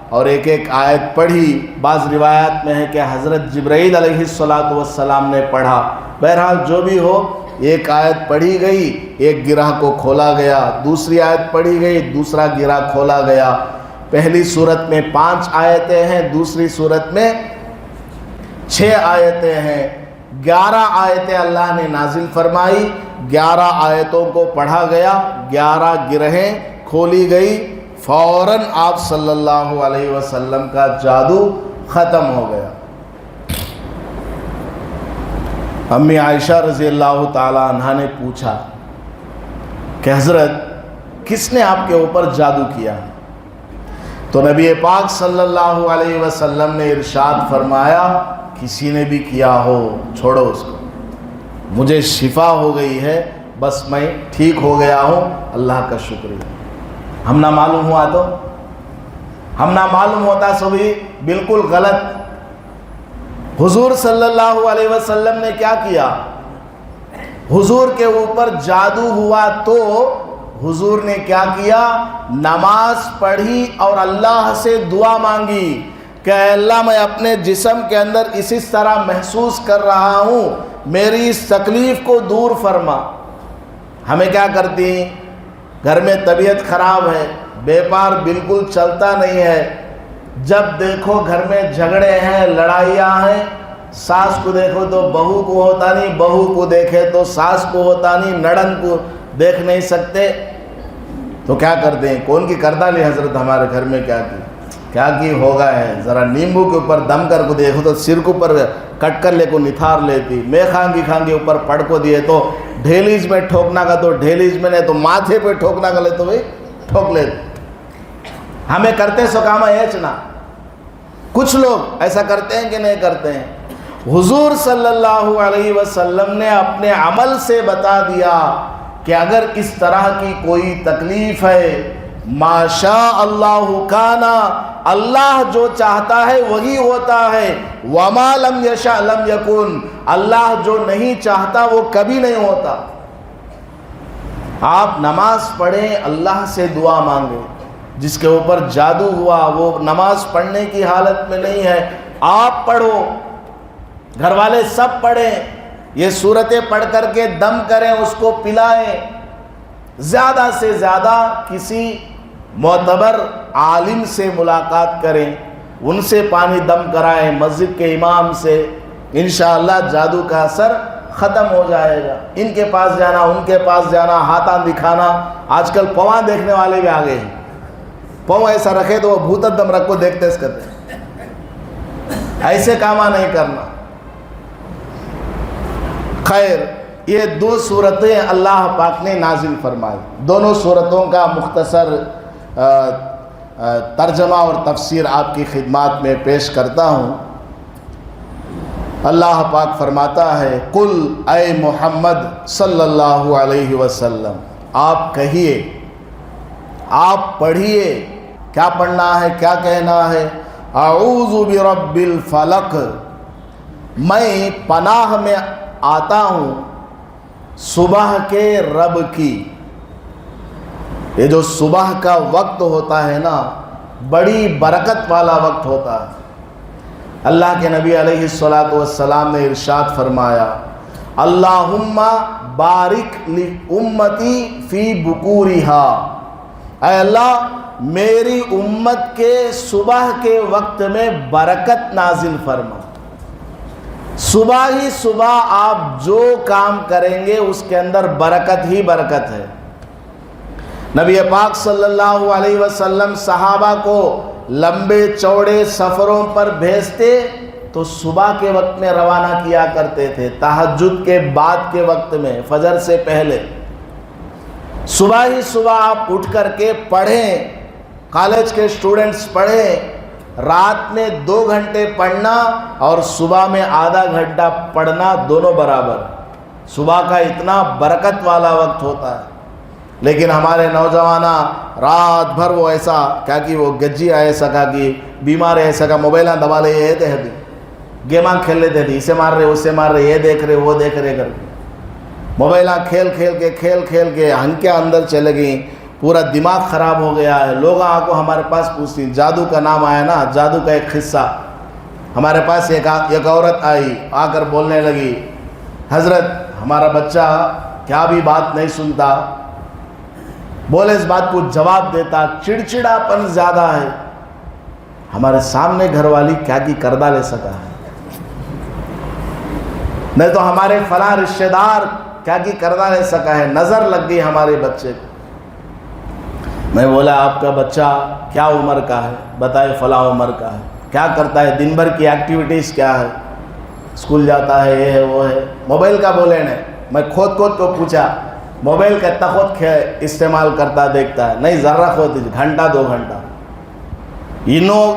اور ایک ایک آیت پڑھی۔ بعض روایات میں ہے کہ حضرت جبرائیل علیہ السلام نے پڑھا۔ بہرحال جو بھی ہو، ایک آیت پڑھی گئی، ایک گرہ کو کھولا گیا، دوسری آیت پڑھی گئی، دوسرا گرہ کھولا گیا۔ پہلی صورت میں 5 آیتیں ہیں، دوسری صورت میں 6 آیتیں ہیں، 11 آیتیں اللہ نے نازل فرمائی 11 آیتوں کو پڑھا گیا، 11 گرہیں کھولی گئی، فوراً آپ صلی اللہ علیہ وسلم کا جادو ختم ہو گیا۔ امی عائشہ رضی اللہ تعالی عنہا نے پوچھا کہ حضرت کس نے آپ کے اوپر جادو کیا؟ تو نبی پاک صلی اللہ علیہ وسلم نے ارشاد فرمایا کسی نے بھی کیا ہو چھوڑو اس کو، مجھے شفا ہو گئی ہے، بس میں ٹھیک ہو گیا ہوں، اللہ کا شکریہ۔ ہم نہ معلوم ہوا تو ہم نہ معلوم ہوتا سو بھی بالکل غلط۔ حضور صلی اللہ علیہ وسلم نے کیا کیا؟ حضور کے اوپر جادو ہوا تو حضور نے کیا کیا؟ نماز پڑھی اور اللہ سے دعا مانگی کہ اے اللہ میں اپنے جسم کے اندر اسی طرح محسوس کر رہا ہوں، میری اس تکلیف کو دور فرما۔ ہمیں کیا کرتی ہیں؟ گھر میں طبیعت خراب ہے، بیپار بالکل چلتا نہیں ہے، جب دیکھو گھر میں جھگڑے ہیں، لڑائیاں ہیں، ساس کو دیکھو تو بہو کو ہوتا نہیں، بہو کو دیکھے تو ساس کو ہوتا نہیں، نڑن کو دیکھ نہیں سکتے، تو کیا کرتے ہیں؟ کون کی کردہ لی حضرت ہمارے گھر میں کیا کی ہوگا ہے، ذرا نیمبو کے اوپر دم کر کو دیکھو تو سر کے اوپر کٹ کر لے کو نتھار لیتی، میں خانگی اوپر پڑ کو دیے تو ڈھیلیز میں ٹھوکنا کا تو ڈھیلیز میں نہیں تو ماتھے پہ ٹھوکنا کا لے تو بھئی ٹھوک لیتے۔ ہمیں کرتے سو کاما ایچنا۔ کچھ لوگ ایسا کرتے ہیں کہ نہیں کرتے ہیں؟ حضور صلی اللہ علیہ وسلم نے اپنے عمل سے بتا دیا کہ اگر اس طرح کی کوئی تکلیف ہے، ما شاء اللہ کانا، اللہ جو چاہتا ہے وہی ہوتا ہے، وما لم یشاء لم یکن، اللہ جو نہیں چاہتا وہ کبھی نہیں ہوتا۔ آپ نماز پڑھیں، اللہ سے دعا مانگیں۔ جس کے اوپر جادو ہوا وہ نماز پڑھنے کی حالت میں نہیں ہے، آپ پڑھو، گھر والے سب پڑھیں، یہ سورتیں پڑھ کر کے دم کریں، اس کو پلائیں، زیادہ سے زیادہ کسی معتبر عالم سے ملاقات کریں، ان سے پانی دم کرائیں، مسجد کے امام سے، انشاءاللہ جادو کا اثر ختم ہو جائے گا۔ ان کے پاس جانا، ان کے پاس جانا، ہاتھاں دکھانا، آج کل پواں دیکھنے والے بھی آگے ہیں، پاؤں ایسا رکھے تو وہ بھوتت دم رکھ کو دیکھتے اس کرتے ہیں، ایسے کاما نہیں کرنا۔ خیر، یہ 2 صورتیں اللہ پاک نے نازل فرمائی، دونوں صورتوں کا مختصر ترجمہ اور تفسیر آپ کی خدمات میں پیش کرتا ہوں۔ اللہ پاک فرماتا ہے قل اے محمد صلی اللہ علیہ وسلم، آپ کہیے، آپ پڑھیے، کیا پڑھنا ہے، کیا کہنا ہے؟ اعوذ برب الفلق، میں پناہ میں آتا ہوں صبح کے رب کی۔ یہ جو صبح کا وقت ہوتا ہے نا، بڑی برکت والا وقت ہوتا ہے۔ اللہ کے نبی علیہ السلام نے ارشاد فرمایا اللہم بارک لامتی فی بکورہا، اے اللہ میری امت کے صبح کے وقت میں برکت نازل فرما۔ صبح ہی صبح آپ جو کام کریں گے اس کے اندر برکت ہی برکت ہے۔ نبی پاک صلی اللہ علیہ وسلم صحابہ کو لمبے چوڑے سفروں پر بھیجتے تو صبح کے وقت میں روانہ کیا کرتے تھے، تہجد کے بعد کے وقت میں، فجر سے پہلے۔ صبح ہی صبح آپ اٹھ کر کے پڑھیں، کالج کے اسٹوڈنٹس پڑھیں، رات میں 2 گھنٹے پڑھنا اور صبح میں آدھا گھنٹہ پڑھنا دونوں برابر۔ صبح کا اتنا برکت والا وقت ہوتا ہے، لیکن ہمارے نوجوانہ رات بھر وہ ایسا کیا کہ وہ گجی ایسا کہا کہ بیمار ایسا کا موبائلیں دبا لے، یہ تھے گیماں کھیل لیتے تھے، اسے مار رہے اسے مار رہے، یہ دیکھ رہے وہ دیکھ رہے کر کے موبائلیں کھیل کے ہنکے اندر چلے گئیں، پورا دماغ خراب ہو گیا ہے۔ لوگ کو ہمارے پاس پوچھتی ہیں، جادو کا نام آیا نا، جادو کا ایک قصہ ہمارے پاس ایک عورت آئی، آ کر بولنے لگی حضرت ہمارا بچہ کیا بھی بات نہیں سنتا، بولے اس بات کو جواب دیتا، چڑچڑاپن زیادہ ہے، ہمارے سامنے گھر والی کیا کی کردہ لے سکا ہے، نہیں تو ہمارے فلاں رشتہ دار کیا کی کرنا رہ سکا ہے, نظر لگ گئی ہمارے بچے کو. میں بولا آپ کا بچہ کیا عمر کا ہے؟ بتائے فلاں عمر کا ہے. کیا کرتا ہے, دن بھر کی ایکٹیویٹیز کیا ہے؟ اسکول جاتا ہے, یہ ہے وہ ہے. موبائل کا بولے نے, میں کھود کو پوچھا موبائل کا اتنا خود استعمال کرتا دیکھتا ہے؟ نہیں, ذرا خود گھنٹہ 2 گھنٹہ.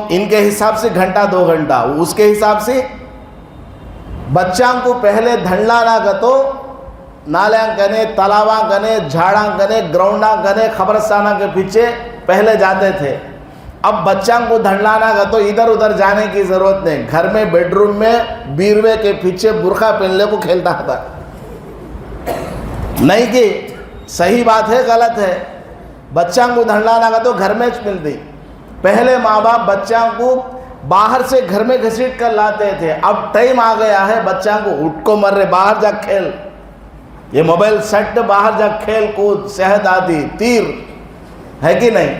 ان کے حساب سے گھنٹہ 2 گھنٹہ, اس کے حساب سے بچوں کو پہلے دھنڈلا نہ گتو نالیاں گنے, تلاواں گنے, جھاڑاں گنے, گراؤنڈاں گنے, قبرستانہ کے پیچھے پہلے جاتے تھے. اب بچوں کو دھنڈلانا گا تو ادھر ادھر جانے کی ضرورت نہیں, گھر میں بیڈ روم میں بیروے کے پیچھے برقع پہننے کو کھیلتا تھا. نہیں کہ صحیح بات ہے غلط ہے, بچوں کو دھنڈلانا گا تو گھر میں ملتی. پہلے ماں باپ بچوں کو باہر سے گھر میں گھسیٹ کر لاتے تھے. اب ٹائم آ گیا ہے بچوں کو اٹھ کو مر رہے, باہر جا کھیل, یہ موبائل سیٹ, باہر جا کھیل کود, صحت آتی تیر ہے کہ نہیں.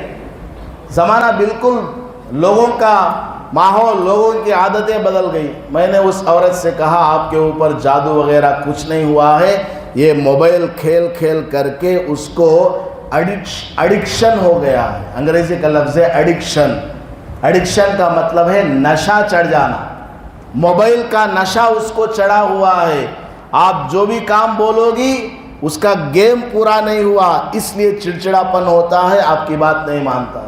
زمانہ بالکل لوگوں کا ماحول, لوگوں کی عادتیں بدل گئی. میں نے اس عورت سے کہا آپ کے اوپر جادو وغیرہ کچھ نہیں ہوا ہے, یہ موبائل کھیل کھیل کر کے اس کو ایڈکشن ہو گیا ہے. انگریزی کا لفظ ہے ایڈکشن. ایڈکشن کا مطلب ہے نشہ چڑھ جانا. موبائل کا نشہ اس کو چڑھا ہوا ہے. آپ جو بھی کام بولو گی اس کا گیم پورا نہیں ہوا, اس لیے چڑچڑاپن ہوتا ہے, آپ کی بات نہیں مانتا.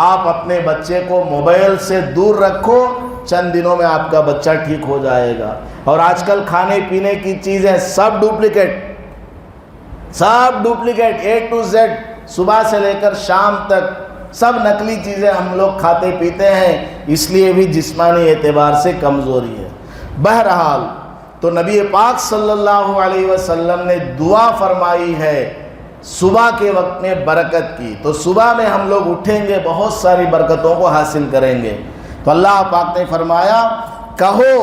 آپ اپنے بچے کو موبائل سے دور رکھو, چند دنوں میں آپ کا بچہ ٹھیک ہو جائے گا. اور آج کل کھانے پینے کی چیزیں سب ڈپلیکیٹ, A to Z, صبح سے لے کر شام تک سب نقلی چیزیں ہم لوگ کھاتے پیتے ہیں, اس لیے بھی جسمانی اعتبار سے کمزوری ہے. بہرحال تو نبی پاک صلی اللہ علیہ وسلم نے دعا فرمائی ہے صبح کے وقت میں برکت کی. تو صبح میں ہم لوگ اٹھیں گے, بہت ساری برکتوں کو حاصل کریں گے. تو اللہ پاک نے فرمایا کہو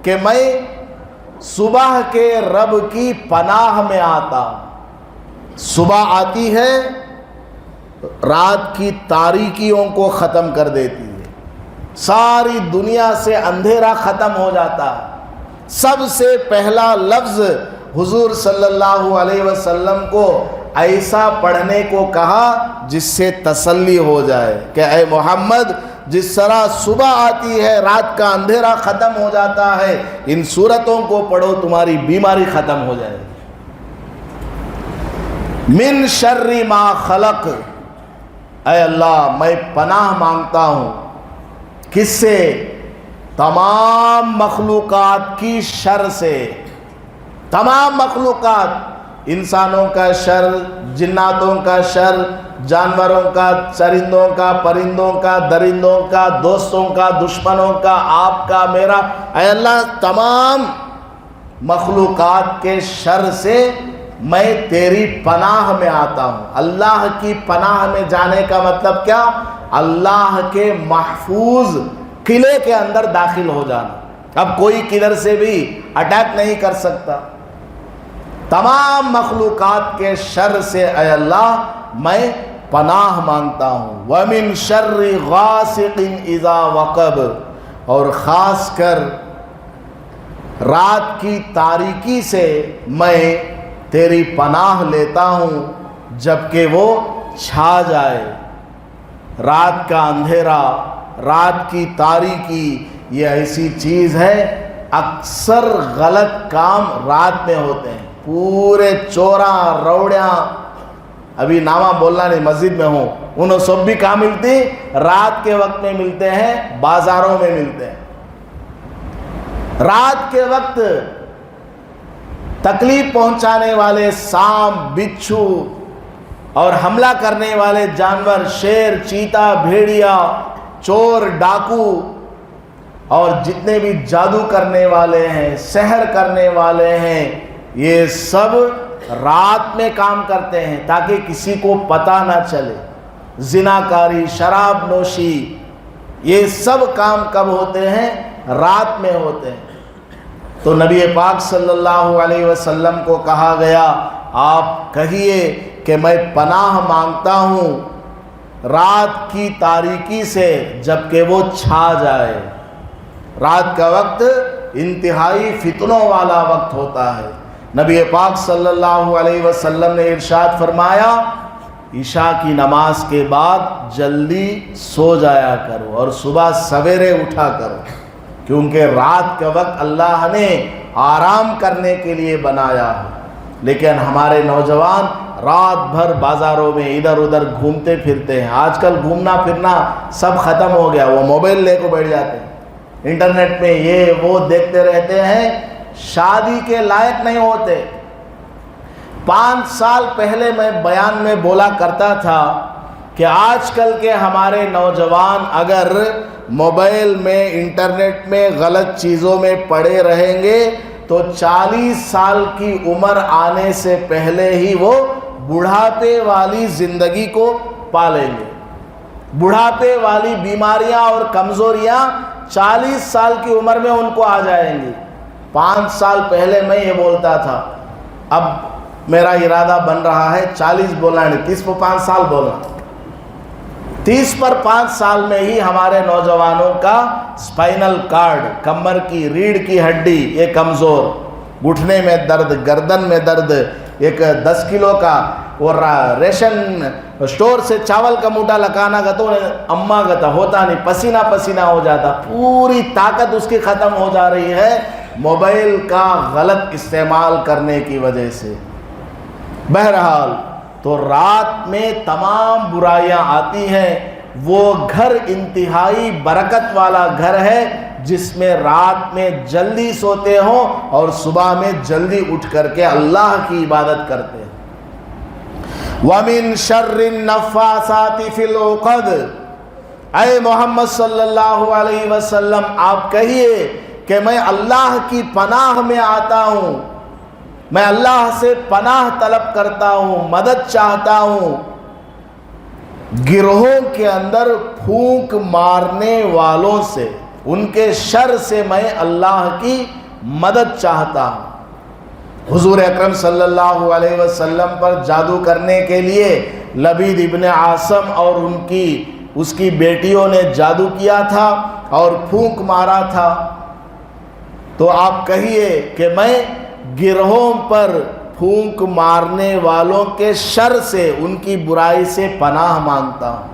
کہ میں صبح کے رب کی پناہ میں آتا ہوں. صبح آتی ہے, رات کی تاریکیوں کو ختم کر دیتی ہے, ساری دنیا سے اندھیرا ختم ہو جاتا ہے. سب سے پہلا لفظ حضور صلی اللہ علیہ وسلم کو ایسا پڑھنے کو کہا جس سے تسلی ہو جائے کہ اے محمد, جس طرح صبح آتی ہے رات کا اندھیرا ختم ہو جاتا ہے, ان سورتوں کو پڑھو تمہاری بیماری ختم ہو جائے. من شر ما خلق, اے اللہ میں پناہ مانگتا ہوں کس سے؟ تمام مخلوقات کی شر سے. تمام مخلوقات, انسانوں کا شر, جناتوں کا شر, جانوروں کا, چرندوں کا, پرندوں کا, درندوں کا, دوستوں کا, دشمنوں کا, آپ کا, میرا, اے اللہ تمام مخلوقات کے شر سے میں تیری پناہ میں آتا ہوں. اللہ کی پناہ میں جانے کا مطلب کیا؟ اللہ کے محفوظ قلعے کے اندر داخل ہو جانا. اب کوئی کدھر سے بھی اٹیک نہیں کر سکتا. تمام مخلوقات کے شر سے اے اللہ میں پناہ مانگتا ہوں. وَمِن شَرِّ غَاسِقٍ إِذَا وَقَبَ, اور خاص کر رات کی تاریکی سے میں تیری پناہ لیتا ہوں جبکہ وہ چھا جائے. رات کا اندھیرا, رات کی تاریکی, یہ ایسی چیز ہے, اکثر غلط کام رات میں ہوتے ہیں. پورے چوراں روڑیاں, ابھی نامہ بولنا نہیں, مسجد میں ہوں, انہوں سب بھی کہاں ملتی؟ رات کے وقت میں ملتے ہیں, بازاروں میں ملتے ہیں. رات کے وقت تکلیف پہنچانے والے سانپ, بچھو اور حملہ کرنے والے جانور, شیر, چیتا, بھیڑیا, چور, ڈاکو اور جتنے بھی جادو کرنے والے ہیں, سحر کرنے والے ہیں, یہ سب رات میں کام کرتے ہیں تاکہ کسی کو پتہ نہ چلے. زناکاری, شراب نوشی, یہ سب کام کب ہوتے ہیں؟ رات میں ہوتے ہیں. تو نبی پاک صلی اللہ علیہ وسلم کو کہا گیا آپ کہیے کہ میں پناہ مانگتا ہوں رات کی تاریکی سے جبکہ وہ چھا جائے. رات کا وقت انتہائی فتنوں والا وقت ہوتا ہے. نبی پاک صلی اللہ علیہ وسلم نے ارشاد فرمایا عشاء کی نماز کے بعد جلدی سو جایا کرو اور صبح سویرے اٹھا کرو، کیونکہ رات کا وقت اللہ نے آرام کرنے کے لیے بنایا ہے۔ لیکن ہمارے نوجوان رات بھر بازاروں میں ادھر ادھر گھومتے پھرتے ہیں۔ آج کل گھومنا پھرنا سب ختم ہو گیا، وہ موبائل لے کے بیٹھ جاتے ہیں، انٹرنیٹ میں یہ وہ دیکھتے رہتے ہیں، شادی کے لائق نہیں ہوتے۔ 5 سال پہلے میں بیان میں بولا کرتا تھا کہ آج کل کے ہمارے نوجوان اگر موبائل میں انٹرنیٹ میں غلط چیزوں میں پڑے رہیں گے تو 40 سال کی عمر آنے سے پہلے ہی وہ بڑھاپے والی زندگی کو پالیں گے۔ بڑھاپے والی بیماریاں اور کمزوریاں 40 سال کی عمر میں ان کو آ جائیں گی۔ 5 سال پہلے میں یہ بولتا تھا، اب میرا ارادہ بن رہا ہے 40 بولنا نہیں، 30 پر 5 سال بولنا۔ 30 پر 5 سال میں ہی ہمارے نوجوانوں کا اسپائنل کارڈ، کمر کی ریڑھ کی ہڈی یہ کمزور، گھٹنے میں درد، گردن میں درد، ایک 10 کلو کا اور ریشن اسٹور سے چاول کا موٹا لگانا گا تو اماں گتا ہوتا نہیں، پسینہ پسینہ ہو جاتا، پوری طاقت اس کی ختم ہو جا رہی ہے موبائل کا غلط استعمال کرنے کی وجہ سے۔ بہرحال تو رات میں تمام برائیاں آتی ہیں، وہ گھر انتہائی برکت والا گھر ہے جس میں رات میں جلدی سوتے ہوں اور صبح میں جلدی اٹھ کر کے اللہ کی عبادت کرتے ہیں۔ وَمِن شَرِّ النَّفَّاثَاتِ فِي الْعُقَدِ، اے محمد صلی اللہ علیہ وسلم آپ کہیے کہ میں اللہ کی پناہ میں آتا ہوں، میں اللہ سے پناہ طلب کرتا ہوں، مدد چاہتا ہوں گروہوں کے اندر پھونک مارنے والوں سے، ان کے شر سے میں اللہ کی مدد چاہتا ہوں۔ حضور اکرم صلی اللہ علیہ وسلم پر جادو کرنے کے لیے لبید ابن عاصم اور اس کی بیٹیوں نے جادو کیا تھا اور پھونک مارا تھا، تو آپ کہیے کہ میں گروہوں پر پھونک مارنے والوں کے شر سے، ان کی برائی سے پناہ مانگتا ہوں۔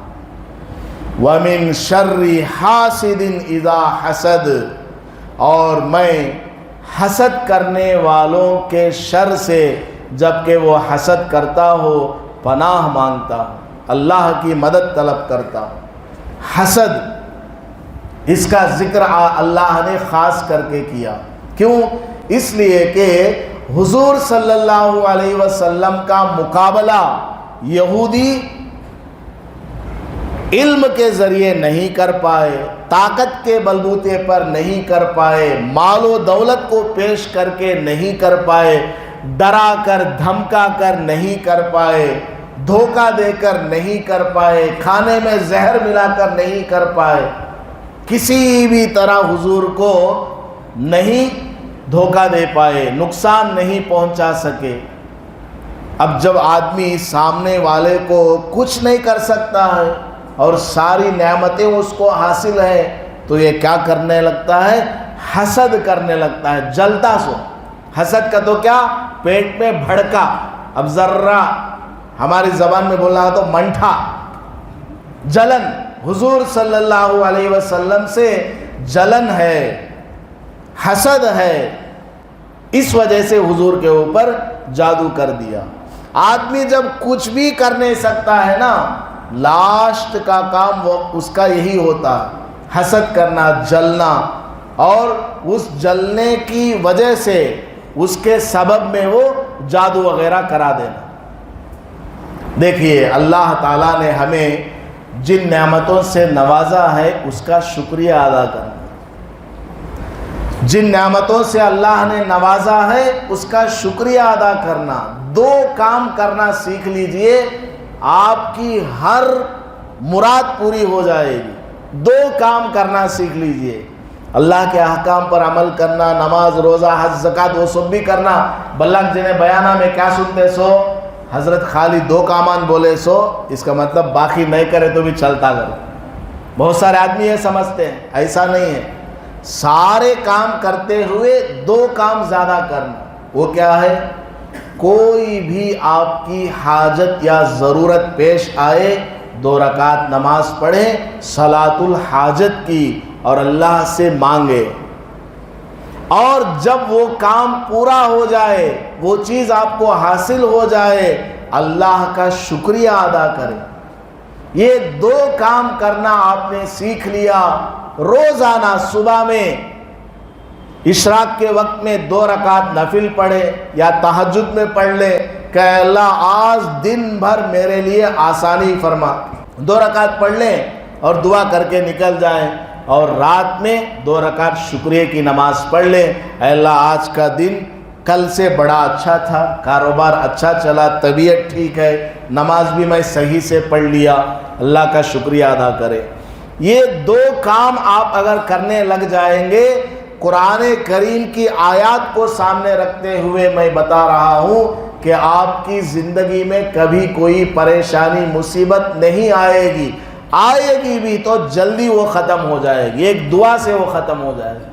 وَمِن شَرِّ حَاسِدٍ إِذَا حَسَدَ، اور میں حسد کرنے والوں کے شر سے جب کہ وہ حسد کرتا ہو پناہ مانگتا ہوں، اللہ کی مدد طلب کرتا ہوں۔ حسد، اس کا ذکر اللہ نے خاص کر کے کیا، کیوں؟ اس لیے کہ حضور صلی اللہ علیہ وسلم کا مقابلہ یہودی علم کے ذریعے نہیں کر پائے، طاقت کے بلبوتے پر نہیں کر پائے، مال و دولت کو پیش کر کے نہیں کر پائے، ڈرا کر دھمکا کر نہیں کر پائے، دھوکہ دے کر نہیں کر پائے، کھانے میں زہر ملا کر نہیں کر پائے، کسی بھی طرح حضور کو نہیں دھوکہ دے پائے، نقصان نہیں پہنچا سکے۔ اب جب آدمی سامنے والے کو کچھ نہیں کر سکتا ہے اور ساری نعمتیں اس کو حاصل ہے تو یہ کیا کرنے لگتا ہے؟ حسد کرنے لگتا ہے، جلتا سو۔ حسد کا تو کیا؟ پیٹ میں بھڑکا، اب ذرہ ہماری زبان میں بولنا تو منٹھا، جلن۔ حضور صلی اللہ علیہ وسلم سے جلن ہے، حسد ہے، اس وجہ سے حضور کے اوپر جادو کر دیا۔ آدمی جب کچھ بھی کر نہیں سکتا ہے نا، لاسٹ کا کام وہ اس کا یہی ہوتا ہے، حسد کرنا، جلنا، اور اس جلنے کی وجہ سے اس کے سبب میں وہ جادو وغیرہ کرا دینا۔ دیکھیے اللہ تعالیٰ نے ہمیں جن نعمتوں سے نوازا ہے اس کا شکریہ ادا کرنا، جن نعمتوں سے اللہ نے نوازا ہے اس کا شکریہ ادا کرنا۔ 2 کام کرنا سیکھ لیجئے، آپ کی ہر مراد پوری ہو جائے گی۔ 2 کام کرنا سیکھ لیجئے، اللہ کے احکام پر عمل کرنا، نماز، روزہ، حج، زکوٰۃ وہ سب بھی کرنا۔ بلک جنہیں بیانہ میں کیا سنتے سو، حضرت خالی 2 کامان بولے سو، اس کا مطلب باقی نہیں کرے تو بھی چلتا کرے۔ بہت سارے آدمی یہ سمجھتے ہیں، ایسا نہیں ہے، سارے کام کرتے ہوئے 2 کام زیادہ کرنا۔ وہ کیا ہے؟ کوئی بھی آپ کی حاجت یا ضرورت پیش آئے 2 رکعت نماز پڑھیں صلاۃ الحاجت کی اور اللہ سے مانگے، اور جب وہ کام پورا ہو جائے، وہ چیز آپ کو حاصل ہو جائے، اللہ کا شکریہ ادا کریں۔ یہ 2 کام کرنا آپ نے سیکھ لیا۔ روزانہ صبح میں اشراق کے وقت میں 2 رکعت نفل پڑھے یا تہجد میں پڑھ لے کہ اللہ آج دن بھر میرے لیے آسانی فرما، 2 رکعت پڑھ لیں اور دعا کر کے نکل جائیں، اور رات میں 2 رکعت شکریہ کی نماز پڑھ لیں، اے اللہ آج کا دن کل سے بڑا اچھا تھا، کاروبار اچھا چلا، طبیعت ٹھیک ہے، نماز بھی میں صحیح سے پڑھ لیا، اللہ کا شکریہ ادا کرے۔ یہ 2 کام آپ اگر کرنے لگ جائیں گے، قرآن کریم کی آیات کو سامنے رکھتے ہوئے میں بتا رہا ہوں کہ آپ کی زندگی میں کبھی کوئی پریشانی مصیبت نہیں آئے گی، آئے گی بھی تو جلدی وہ ختم ہو جائے گی، ایک دعا سے وہ ختم ہو جائے گی۔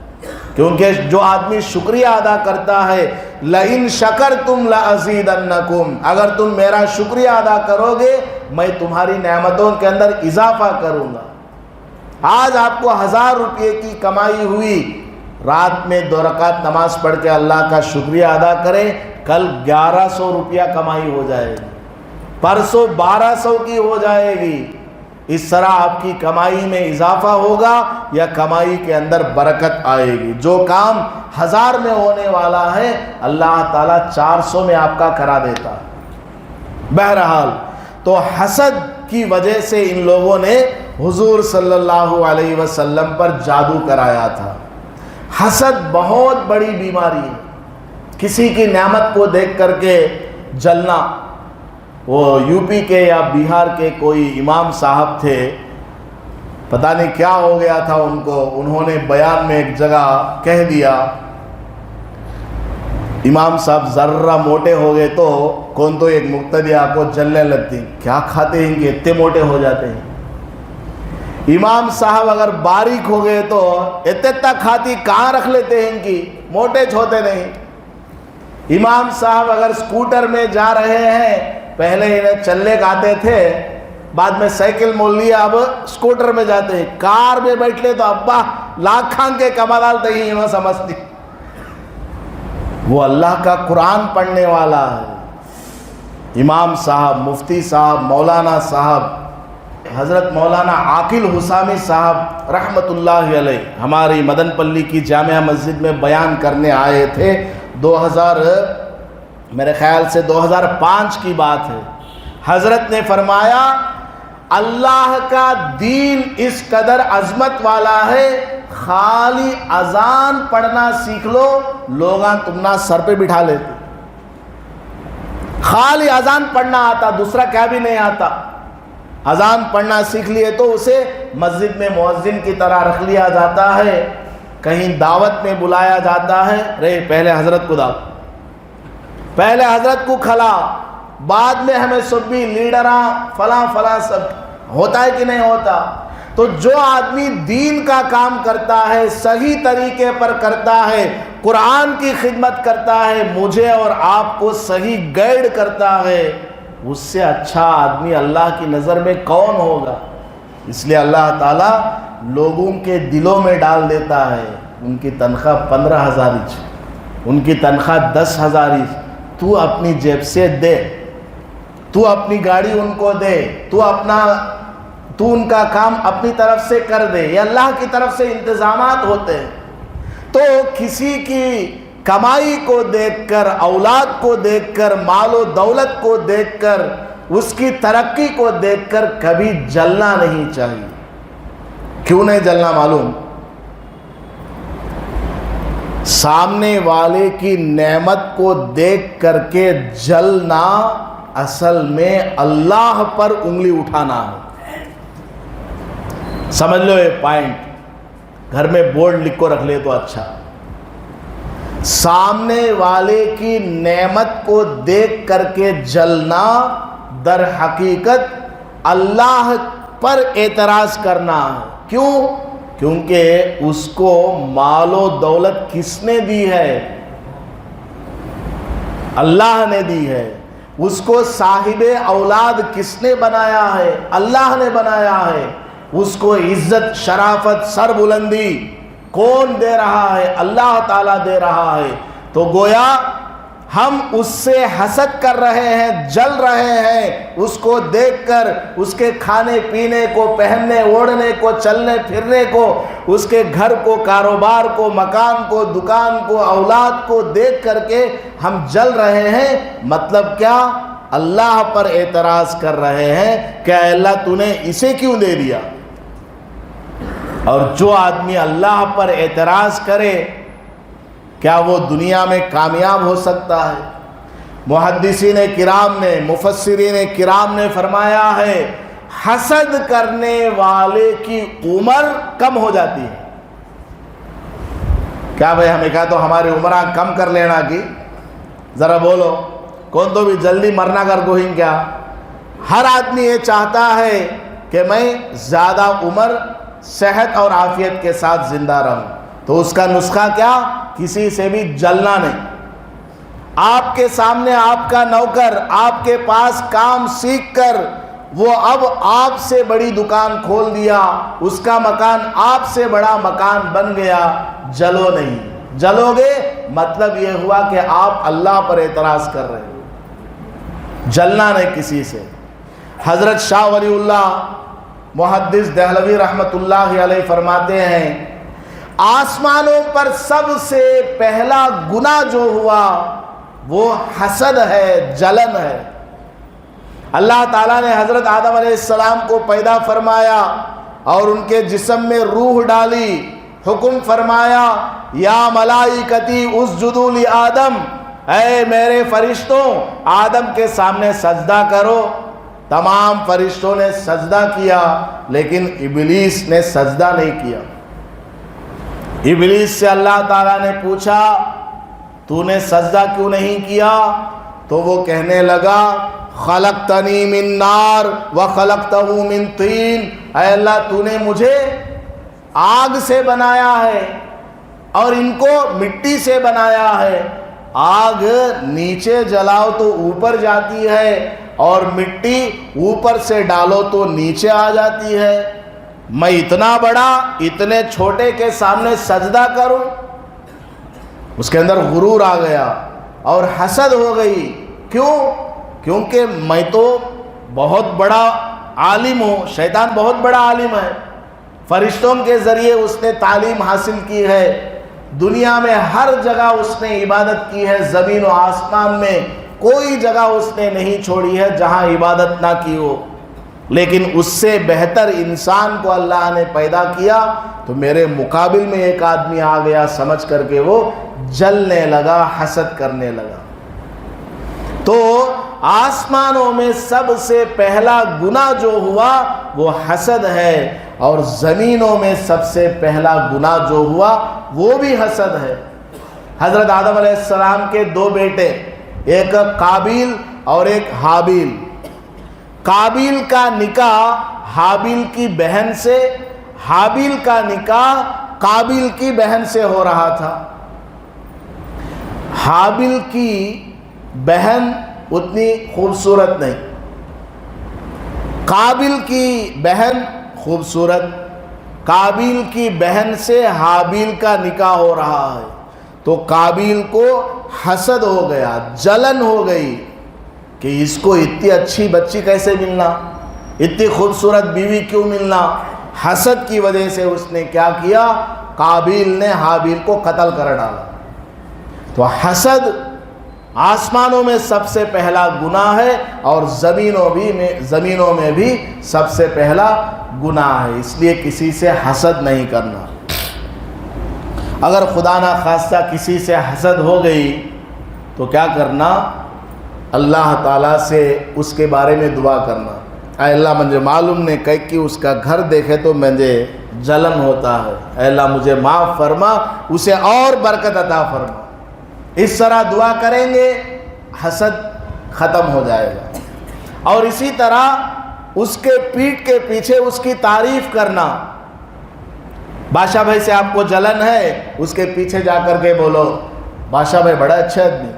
کیونکہ جو آدمی شکریہ ادا کرتا ہے، لَإِن شَكَرْتُمْ لَأَزِيدَنَّكُمْ، اگر تم میرا شکریہ ادا کرو گے میں تمہاری نعمتوں کے اندر اضافہ کروں گا۔ آج آپ کو 1000 روپے کی کمائی ہوئی، رات میں 2 رکعت نماز پڑھ کے اللہ کا شکریہ ادا کریں، کل 1100 روپیہ کمائی ہو جائے گی، پرسوں 1200 کی ہو جائے گی۔ اس طرح آپ کی کمائی میں اضافہ ہوگا یا کمائی کے اندر برکت آئے گی۔ جو کام 1000 میں ہونے والا ہے اللہ تعالیٰ 400 میں آپ کا کرا دیتا ہے۔ بہرحال تو حسد کی وجہ سے ان لوگوں نے حضور صلی اللہ علیہ وسلم پر جادو کرایا تھا۔ حسد بہت بڑی بیماری ہے، کسی کی نعمت کو دیکھ کر کے جلنا۔ وہ یو پی کے یا بہار کے کوئی امام صاحب تھے، پتہ نہیں کیا ہو گیا تھا ان کو، انہوں نے بیان میں ایک جگہ کہہ دیا، امام صاحب ذرہ موٹے ہو گئے تو کون تو ایک مقتدیہ کو جلنے لگتی، کیا کھاتے ہیں کہ اتنے موٹے ہو جاتے ہیں۔ امام صاحب اگر باریک ہو گئے تو اتنا کھاتی کہاں رکھ لیتے ہیں ان کی، موٹے چھوتے نہیں۔ امام صاحب اگر سکوٹر میں جا رہے ہیں، پہلے انہیں چلنے آتے تھے، بعد میں سائیکل مول لیا، اب سکوٹر میں جاتے ہیں، کار میں بیٹھ لے تو ابا لاکھاں کے کمالال تھی انہوں سمجھتی۔ وہ اللہ کا قرآن پڑھنے والا ہے، امام صاحب، مفتی صاحب، مولانا صاحب، حضرت مولانا عاقل حسامی صاحب رحمت اللہ علیہ ہماری مدن پلی کی جامعہ مسجد میں بیان کرنے آئے تھے۔ 2000 میرے خیال سے 2005 کی بات ہے۔ حضرت نے فرمایا اللہ کا دین اس قدر عظمت والا ہے، خالی اذان پڑھنا سیکھ لو، لوگاں تمنا سر پہ بٹھا لیتے۔ خالی اذان پڑھنا آتا، دوسرا کیا بھی نہیں آتا۔ اذان پڑھنا سیکھ لیے تو اسے مسجد میں مؤذن کی طرح رکھ لیا جاتا ہے، کہیں دعوت میں بلایا جاتا ہے، رے پہلے حضرت کو دعوت، پہلے حضرت کو کھلا، بعد میں ہمیں سب بھی لیڈراں فلاں فلاں سب ہوتا ہے کہ نہیں ہوتا۔ تو جو آدمی دین کا کام کرتا ہے، صحیح طریقے پر کرتا ہے، قرآن کی خدمت کرتا ہے، مجھے اور آپ کو صحیح گائیڈ کرتا ہے، اس سے اچھا آدمی اللہ کی نظر میں کون ہوگا؟ اس لیے اللہ تعالیٰ لوگوں کے دلوں میں ڈال دیتا ہے، ان کی تنخواہ 15,000 ان کی تنخواہ 10,000، تو اپنی جیب سے دے، تو اپنی گاڑی ان کو دے، تو ان کا کام اپنی طرف سے کر دے، یہ اللہ کی طرف سے انتظامات ہوتے ہیں۔ تو کسی کی کمائی کو دیکھ کر، اولاد کو دیکھ کر، مال و دولت کو دیکھ کر، اس کی ترقی کو دیکھ کر کبھی جلنا نہیں چاہیے۔ کیوں نہیں جلنا معلوم؟ سامنے والے کی نعمت کو دیکھ کر کے جلنا اصل میں اللہ پر انگلی اٹھانا ہے۔ سمجھ لو یہ پوائنٹ، گھر میں بورڈ لکھ کو رکھ لے تو اچھا۔ سامنے والے کی نعمت کو دیکھ کر کے جلنا در حقیقت اللہ پر اعتراض کرنا ہے۔ کیوں؟ کیونکہ اس کو مال و دولت کس نے دی ہے؟ اللہ نے دی ہے. اس کو صاحب اولاد کس نے بنایا ہے؟ اللہ نے بنایا ہے. اس کو عزت، شرافت، سر بلندی کون دے رہا ہے؟ اللہ تعالیٰ دے رہا ہے. تو گویا ہم اس سے حسد کر رہے ہیں، جل رہے ہیں اس کو دیکھ کر، اس کے کھانے پینے کو، پہننے اوڑھنے کو، چلنے پھرنے کو، اس کے گھر کو، کاروبار کو، مکان کو، دکان کو، اولاد کو دیکھ کر کے ہم جل رہے ہیں. مطلب کیا؟ اللہ پر اعتراض کر رہے ہیں کہ اے اللہ تو نے اسے کیوں دے دیا. اور جو آدمی اللہ پر اعتراض کرے کیا وہ دنیا میں کامیاب ہو سکتا ہے؟ محدثین کرام نے، مفسرین کرام نے فرمایا ہے حسد کرنے والے کی عمر کم ہو جاتی ہے. کیا بھئی ہمیں کہا تو ہماری عمرہ کم کر لینا کی؟ ذرا بولو، کون تو بھی جلدی مرنا کر گوہن کیا؟ ہر آدمی یہ چاہتا ہے کہ میں زیادہ عمر صحت اور عافیت کے ساتھ زندہ رہوں. تو اس کا نسخہ کیا؟ کسی سے بھی جلنا نہیں. آپ کے سامنے آپ کا نوکر آپ کے پاس کام سیکھ کر وہ اب آپ سے بڑی دکان کھول دیا، اس کا مکان آپ سے بڑا مکان بن گیا، جلو نہیں. جلو گے مطلب یہ ہوا کہ آپ اللہ پر اعتراض کر رہے ہیں. جلنا نہیں کسی سے. حضرت شاہ ولی اللہ محدث دہلوی رحمت اللہ علیہ فرماتے ہیں آسمانوں پر سب سے پہلا گناہ جو ہوا وہ حسد ہے، جلن ہے. اللہ تعالیٰ نے حضرت آدم علیہ السلام کو پیدا فرمایا اور ان کے جسم میں روح ڈالی، حکم فرمایا یا ملائکتی اسجدوا لآدم، اے میرے فرشتوں آدم کے سامنے سجدہ کرو. تمام فرشتوں نے سجدہ کیا لیکن ابلیس نے سجدہ نہیں کیا. ابلیس سے اللہ تعالیٰ نے پوچھا تو نے سجدہ کیوں نہیں کیا؟ تو وہ کہنے لگا خلقتنی من نار وخلقتہ من طین، اے اللہ تو نے مجھے آگ سے بنایا ہے اور ان کو مٹی سے بنایا ہے. آگ نیچے جلاؤ تو اوپر جاتی ہے اور مٹی اوپر سے ڈالو تو نیچے آ جاتی ہے. میں اتنا بڑا اتنے چھوٹے کے سامنے سجدہ کروں؟ اس کے اندر غرور آ گیا اور حسد ہو گئی. کیوں؟ کیونکہ میں تو بہت بڑا عالم ہوں. شیطان بہت بڑا عالم ہے، فرشتوں کے ذریعے اس نے تعلیم حاصل کی ہے، دنیا میں ہر جگہ اس نے عبادت کی ہے، زمین و آسمان میں کوئی جگہ اس نے نہیں چھوڑی ہے جہاں عبادت نہ کی ہو. لیکن اس سے بہتر انسان کو اللہ نے پیدا کیا تو میرے مقابل میں ایک آدمی آ گیا، سمجھ کر کے وہ جلنے لگا، حسد کرنے لگا. تو آسمانوں میں سب سے پہلا گناہ جو ہوا وہ حسد ہے، اور زمینوں میں سب سے پہلا گناہ جو ہوا وہ بھی حسد ہے. حضرت آدم علیہ السلام کے دو بیٹے، ایک قابیل اور ایک حابیل. قابیل کا نکاح حابیل کی بہن سے، حابیل کا نکاح قابیل کی بہن سے ہو رہا تھا. حابیل کی بہن اتنی خوبصورت نہیں، قابیل کی بہن خوبصورت. قابیل کی بہن سے حابیل کا نکاح ہو رہا ہے تو قابیل کو حسد ہو گیا، جلن ہو گئی کہ اس کو اتنی اچھی بچی کیسے ملنا، اتنی خوبصورت بیوی کیوں ملنا. حسد کی وجہ سے اس نے کیا کیا؟ قابیل نے حابیل کو قتل کر ڈالا. تو حسد آسمانوں میں سب سے پہلا گناہ ہے اور زمینوں میں بھی سب سے پہلا گناہ ہے. اس لیے کسی سے حسد نہیں کرنا. اگر خدا نہ خواستہ کسی سے حسد ہو گئی تو کیا کرنا؟ اللہ تعالیٰ سے اس کے بارے میں دعا کرنا، اے اللہ مجھے معلوم نہیں کہ اس کا گھر دیکھے تو مجھے جلن ہوتا ہے، اے اللہ مجھے معاف فرما، اسے اور برکت عطا فرما. اس طرح دعا کریں گے حسد ختم ہو جائے گا. اور اسی طرح اس کے پیٹھ کے پیچھے اس کی تعریف کرنا. بادشاہ بھائی سے آپ کو جلن ہے، اس کے پیچھے جا کر کے بولو بادشاہ بھائی بڑا اچھا آدمی،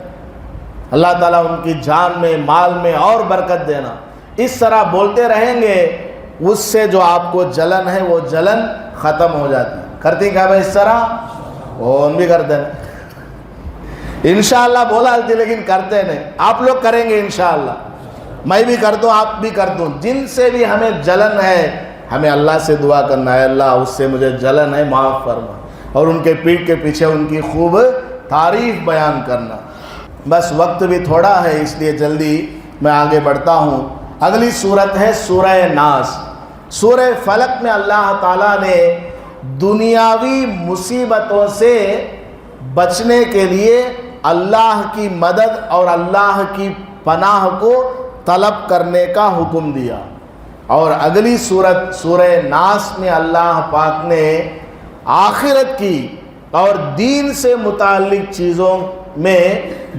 اللہ تعالیٰ ان کی جان میں مال میں اور برکت دینا. اس طرح بولتے رہیں گے، اس سے جو آپ کو جلن ہے وہ جلن ختم ہو جاتی. کرتی کیا بھائی اس طرح؟ وہ ہم بھی کرتے ہیں انشاءاللہ، بولا تھی لیکن کرتے نہیں. آپ لوگ کریں گے انشاءاللہ، میں بھی کرتا ہوں، آپ بھی کرتا ہوں. جن سے بھی ہمیں جلن ہے ہمیں اللہ سے دعا کرنا ہے، اللہ اس سے مجھے جلن ہے معاف فرما، اور ان کے پیٹھ کے پیچھے ان کی خوب تعریف بیان کرنا. بس وقت بھی تھوڑا ہے اس لیے جلدی میں آگے بڑھتا ہوں. اگلی صورت ہے سورہ ناس. سورہ فلق میں اللہ تعالیٰ نے دنیاوی مصیبتوں سے بچنے کے لیے اللہ کی مدد اور اللہ کی پناہ کو طلب کرنے کا حکم دیا. اور اگلی صورت سورہ ناس میں اللہ پاک نے آخرت کی اور دین سے متعلق چیزوں میں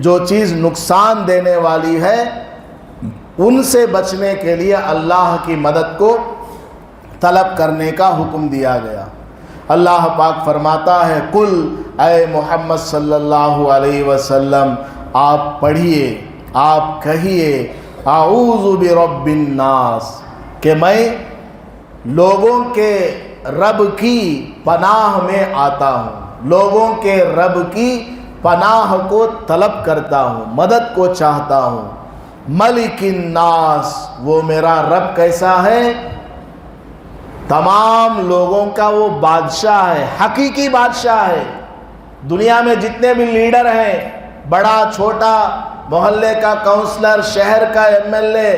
جو چیز نقصان دینے والی ہے ان سے بچنے کے لیے اللہ کی مدد کو طلب کرنے کا حکم دیا گیا. اللہ پاک فرماتا ہے، قل اے محمد صلی اللہ علیہ وسلم آپ پڑھیے، آپ کہیے اعوذ برب الناس، کہ میں لوگوں کے رب کی پناہ میں آتا ہوں، لوگوں کے رب کی پناہ کو طلب کرتا ہوں، مدد کو چاہتا ہوں. ملک الناس، وہ میرا رب کیسا ہے؟ تمام لوگوں کا وہ بادشاہ ہے، حقیقی بادشاہ ہے. دنیا میں جتنے بھی لیڈر ہیں، بڑا چھوٹا، محلے کا کونسلر، شہر کا ایم ایل اے،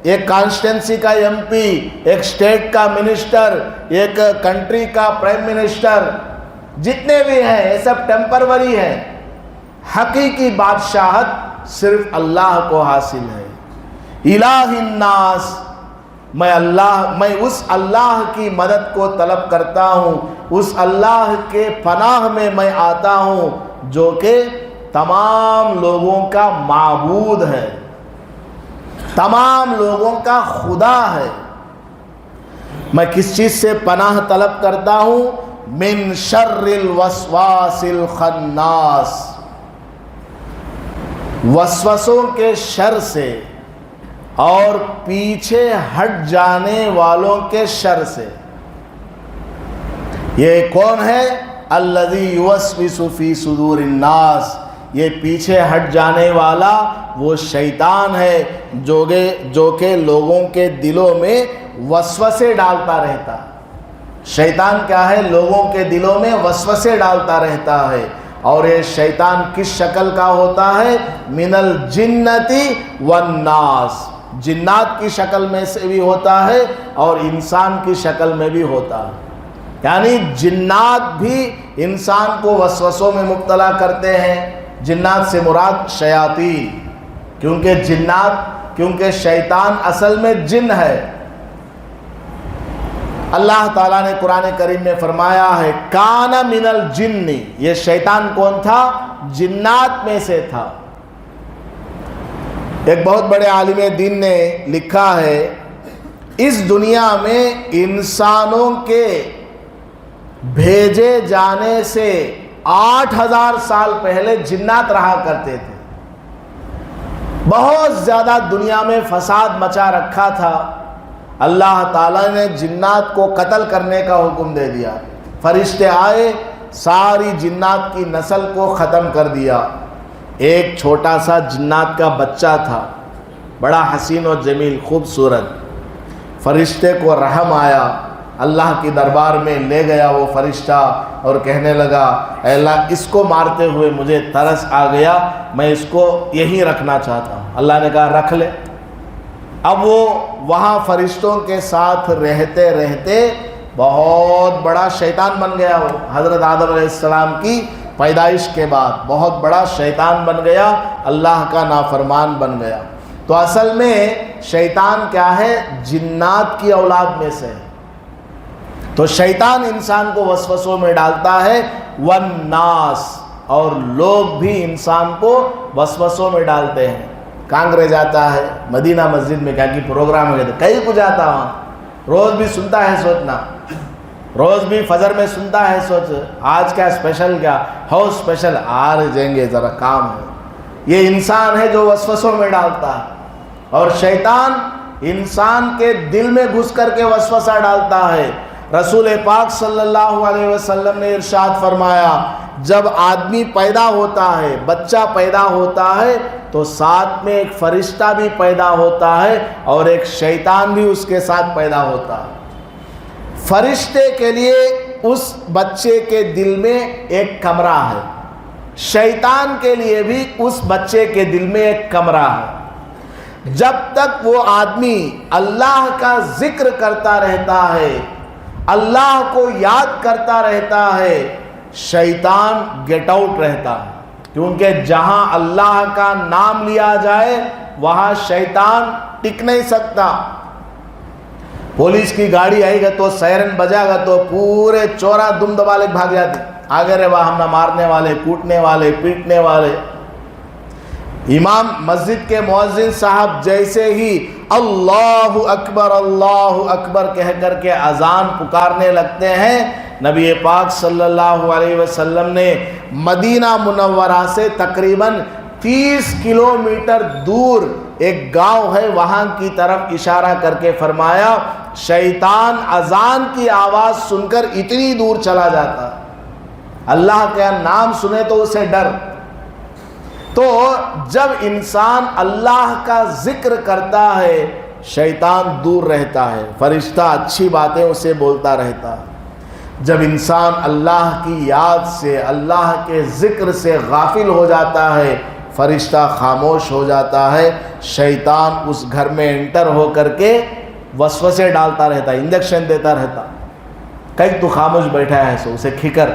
ایک کانسٹینسی کا ایم پی، ایک اسٹیٹ کا منسٹر، ایک کنٹری کا پرائم منسٹر، جتنے بھی ہیں یہ سب ٹیمپروری ہیں. حقیقی بادشاہت صرف اللہ کو حاصل ہے. الہ الناس، میں اس اللہ کی مدد کو طلب کرتا ہوں، اس اللہ کے پناہ میں میں آتا ہوں جو کہ تمام لوگوں کا معبود ہے، تمام لوگوں کا خدا ہے. میں کس چیز سے پناہ طلب کرتا ہوں؟ من شر الوسواس الخناس، وسوسوں کے شر سے اور پیچھے ہٹ جانے والوں کے شر سے. یہ کون ہے؟ الذی یوسوس فی صدور الناس، یہ پیچھے ہٹ جانے والا وہ شیطان ہے جو کہ لوگوں کے دلوں میں وسوسے ڈالتا رہتا. شیطان کیا ہے؟ لوگوں کے دلوں میں وسوسے ڈالتا رہتا ہے. اور یہ شیطان کس شکل کا ہوتا ہے؟ من الجنتی والناس، جنات کی شکل میں سے بھی ہوتا ہے اور انسان کی شکل میں بھی ہوتا ہے. یعنی جنات بھی انسان کو وسوسوں میں مبتلا کرتے ہیں. جنات سے مراد شیاطین، کیونکہ شیطان اصل میں جن ہے. اللہ تعالیٰ نے قرآن کریم میں فرمایا ہے کان من الجن، یہ شیطان کون تھا؟ جنات میں سے تھا. ایک بہت بڑے عالم دین نے لکھا ہے اس دنیا میں انسانوں کے بھیجے جانے سے 8000 سال پہلے جنات رہا کرتے تھے. بہت زیادہ دنیا میں فساد مچا رکھا تھا. اللہ تعالیٰ نے جنات کو قتل کرنے کا حکم دے دیا. فرشتے آئے، ساری جنات کی نسل کو ختم کر دیا. ایک چھوٹا سا جنات کا بچہ تھا، بڑا حسین و جمیل خوبصورت. فرشتے کو رحم آیا، اللہ کی دربار میں لے گیا وہ فرشتہ اور کہنے لگا اے اللہ اس کو مارتے ہوئے مجھے ترس آ گیا، میں اس کو یہیں رکھنا چاہتا ہوں. اللہ نے کہا رکھ لے. اب وہ وہاں فرشتوں کے ساتھ رہتے رہتے بہت بڑا شیطان بن گیا. وہ حضرت آدم علیہ السلام کی پیدائش کے بعد بہت بڑا شیطان بن گیا، اللہ کا نافرمان بن گیا. تو اصل میں شیطان کیا ہے؟ جنات کی اولاد میں سے. تو شیطان انسان کو وسوسوں میں ڈالتا ہے. والناس، اور لوگ بھی انسان کو وسوسوں میں ڈالتے ہیں. کانگرے جاتا ہے مدینہ مسجد میں، کیا کہ پروگرام ہے، کہیں کو جاتا وہاں روز بھی سنتا ہے سوچنا، روز بھی فجر میں سنتا ہے سوچ آج کیا اسپیشل، کیا ہو اسپیشل، آ جائیں گے ذرا کام ہے. یہ انسان ہے جو وسوسوں میں ڈالتا ہے، اور شیطان انسان کے دل میں گھس کر کے وسوسہ ڈالتا ہے۔ رسول پاک صلی اللہ علیہ وسلم نے ارشاد فرمایا، جب آدمی پیدا ہوتا ہے، بچہ پیدا ہوتا ہے، تو ساتھ میں ایک فرشتہ بھی پیدا ہوتا ہے اور ایک شیطان بھی اس کے ساتھ پیدا ہوتا ہے۔ فرشتے کے لیے اس بچے کے دل میں ایک کمرہ ہے، شیطان کے لیے بھی اس بچے کے دل میں ایک کمرہ ہے۔ جب تک وہ آدمی اللہ کا ذکر کرتا رہتا ہے، اللہ کو یاد کرتا رہتا ہے، شیطان گیٹ آؤٹ رہتا ہے، کیونکہ جہاں اللہ کا نام لیا جائے وہاں شیطان ٹک نہیں سکتا۔ پولیس کی گاڑی آئے گا تو سائرن بجا گا تو پورے چورا دم دبا لے بھاگ جاتے، آگے رہے وہاں ہم مارنے والے، کوٹنے والے، پیٹنے والے۔ امام مسجد کے مؤذن صاحب جیسے ہی اللہ اکبر کہہ کر کے اذان پکارنے لگتے ہیں، نبی پاک صلی اللہ علیہ وسلم نے مدینہ منورہ سے تقریباً 30 کلومیٹر دور ایک گاؤں ہے، وہاں کی طرف اشارہ کر کے فرمایا، شیطان اذان کی آواز سن کر اتنی دور چلا جاتا، اللہ کا نام سنے تو اسے ڈر۔ تو جب انسان اللہ کا ذکر کرتا ہے شیطان دور رہتا ہے، فرشتہ اچھی باتیں اسے بولتا رہتا ہے۔ جب انسان اللہ کی یاد سے، اللہ کے ذکر سے غافل ہو جاتا ہے، فرشتہ خاموش ہو جاتا ہے، شیطان اس گھر میں انٹر ہو کر کے وسوسے ڈالتا رہتا ہے، انجیکشن دیتا رہتا، کہیں تو خاموش بیٹھا ہے سو اسے کھکر،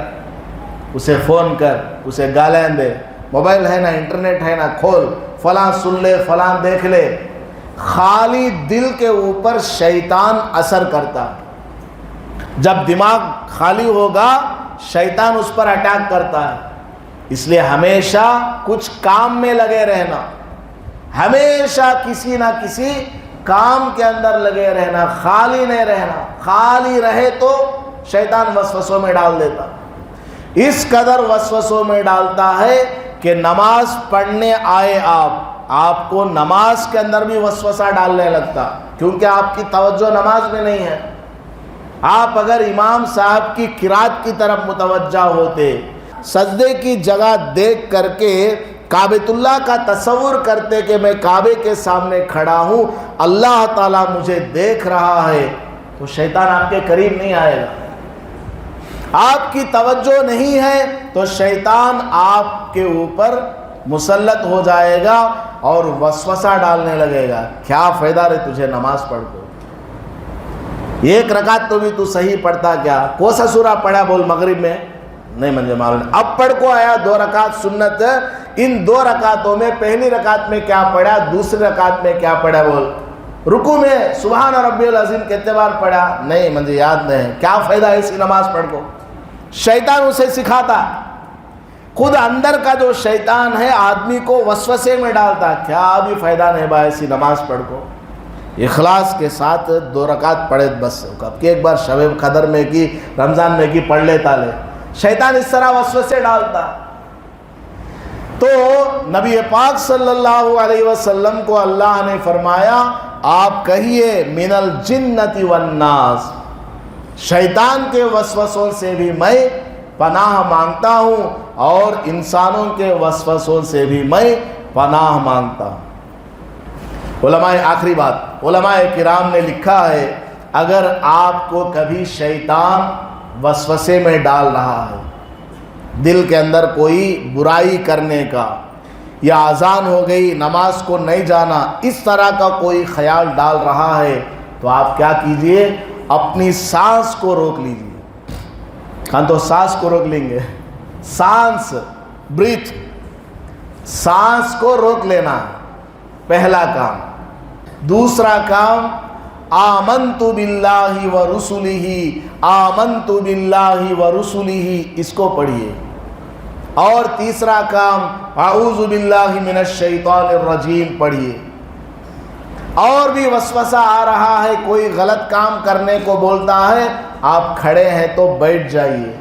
اسے فون کر، اسے گالیں دے، موبائل ہے نا، انٹرنیٹ ہے نا، کھول، فلاں سن لے، فلاں دیکھ لے۔ خالی دل کے اوپر شیطان اثر کرتا، جب دماغ خالی ہوگا شیطان اس پر اٹیک کرتا ہے۔ اس لیے ہمیشہ کچھ کام میں لگے رہنا، ہمیشہ کسی نہ کسی کام کے اندر لگے رہنا، خالی نہیں رہنا۔ خالی رہے تو شیطان وسوسوں میں ڈال دیتا، اس قدر وسوسوں میں ڈالتا ہے کہ نماز پڑھنے آئے آپ کو نماز کے اندر بھی وسوسہ ڈالنے لگتا، کیونکہ آپ کی توجہ نماز میں نہیں ہے۔ آپ اگر امام صاحب کی قرات کی طرف متوجہ ہوتے، سجدے کی جگہ دیکھ کر کے کعبۃ اللہ کا تصور کرتے کہ میں کعبے کے سامنے کھڑا ہوں، اللہ تعالیٰ مجھے دیکھ رہا ہے، تو شیطان آپ کے قریب نہیں آئے گا۔ آپ کی توجہ نہیں ہے تو شیطان آپ کے اوپر مسلط ہو جائے گا اور وسوسہ ڈالنے لگے گا، کیا فائدہ رہے تجھے نماز پڑھ کو، ایک رکعت تو بھی تو صحیح پڑھتا کیا، کون سا سورہ پڑھا بول مغرب میں، نہیں مجھے معلوم، اب پڑھ کو آیا 2 رکعت سنت، ان 2 رکعتوں میں پہلی رکعت میں کیا پڑھا، دوسری رکعت میں کیا پڑھا بول، رکوع میں سبحان ربی العظیم کتنے بار پڑھا، نہیں مجھے یاد نہیں، کیا فائدہ ہے اسی نماز پڑھ کو۔ شیطان اسے سکھاتا، خود اندر کا جو شیطان ہے آدمی کو وسوسے میں ڈالتا، کیا بھی فائدہ نہیں بھائی ایسی نماز پڑھ کو، اخلاص کے ساتھ 2 رکعت پڑھے بس، کب کہ ایک بار شب قدر میں کی، رمضان میں کی پڑھ لیتا لے، شیطان اس طرح وسوسے ڈالتا۔ تو نبی پاک صلی اللہ علیہ وسلم کو اللہ نے فرمایا، آپ کہیے من الجنۃ والناس، شیطان کے وسوسوں سے بھی میں پناہ مانگتا ہوں اور انسانوں کے وسوسوں سے بھی میں پناہ مانگتا ہوں۔ علماء، آخری بات، علماء کرام نے لکھا ہے، اگر آپ کو کبھی شیطان وسوسے میں ڈال رہا ہے، دل کے اندر کوئی برائی کرنے کا، یا اذان ہو گئی نماز کو نہیں جانا، اس طرح کا کوئی خیال ڈال رہا ہے، تو آپ کیا کیجئے، اپنی سانس کو روک لیجئے۔ ہاں تو سانس کو روک لیں گے، سانس، بریتھ، سانس کو روک لینا پہلا کام۔ دوسرا کام، آمنت باللہ ورسلہ، آمنت باللہ ورسلہ، اس کو پڑھیے۔ اور تیسرا کام، اعوذ باللہ من الشیطان الرجیم پڑھیے۔ اور بھی وسوسہ آ رہا ہے، کوئی غلط کام کرنے کو بولتا ہے، آپ کھڑے ہیں تو بیٹھ جائیے،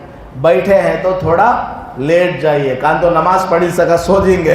بیٹھے ہیں تو تھوڑا لیٹ جائیے، کان تو نماز پڑھی سکا سو جیں گے،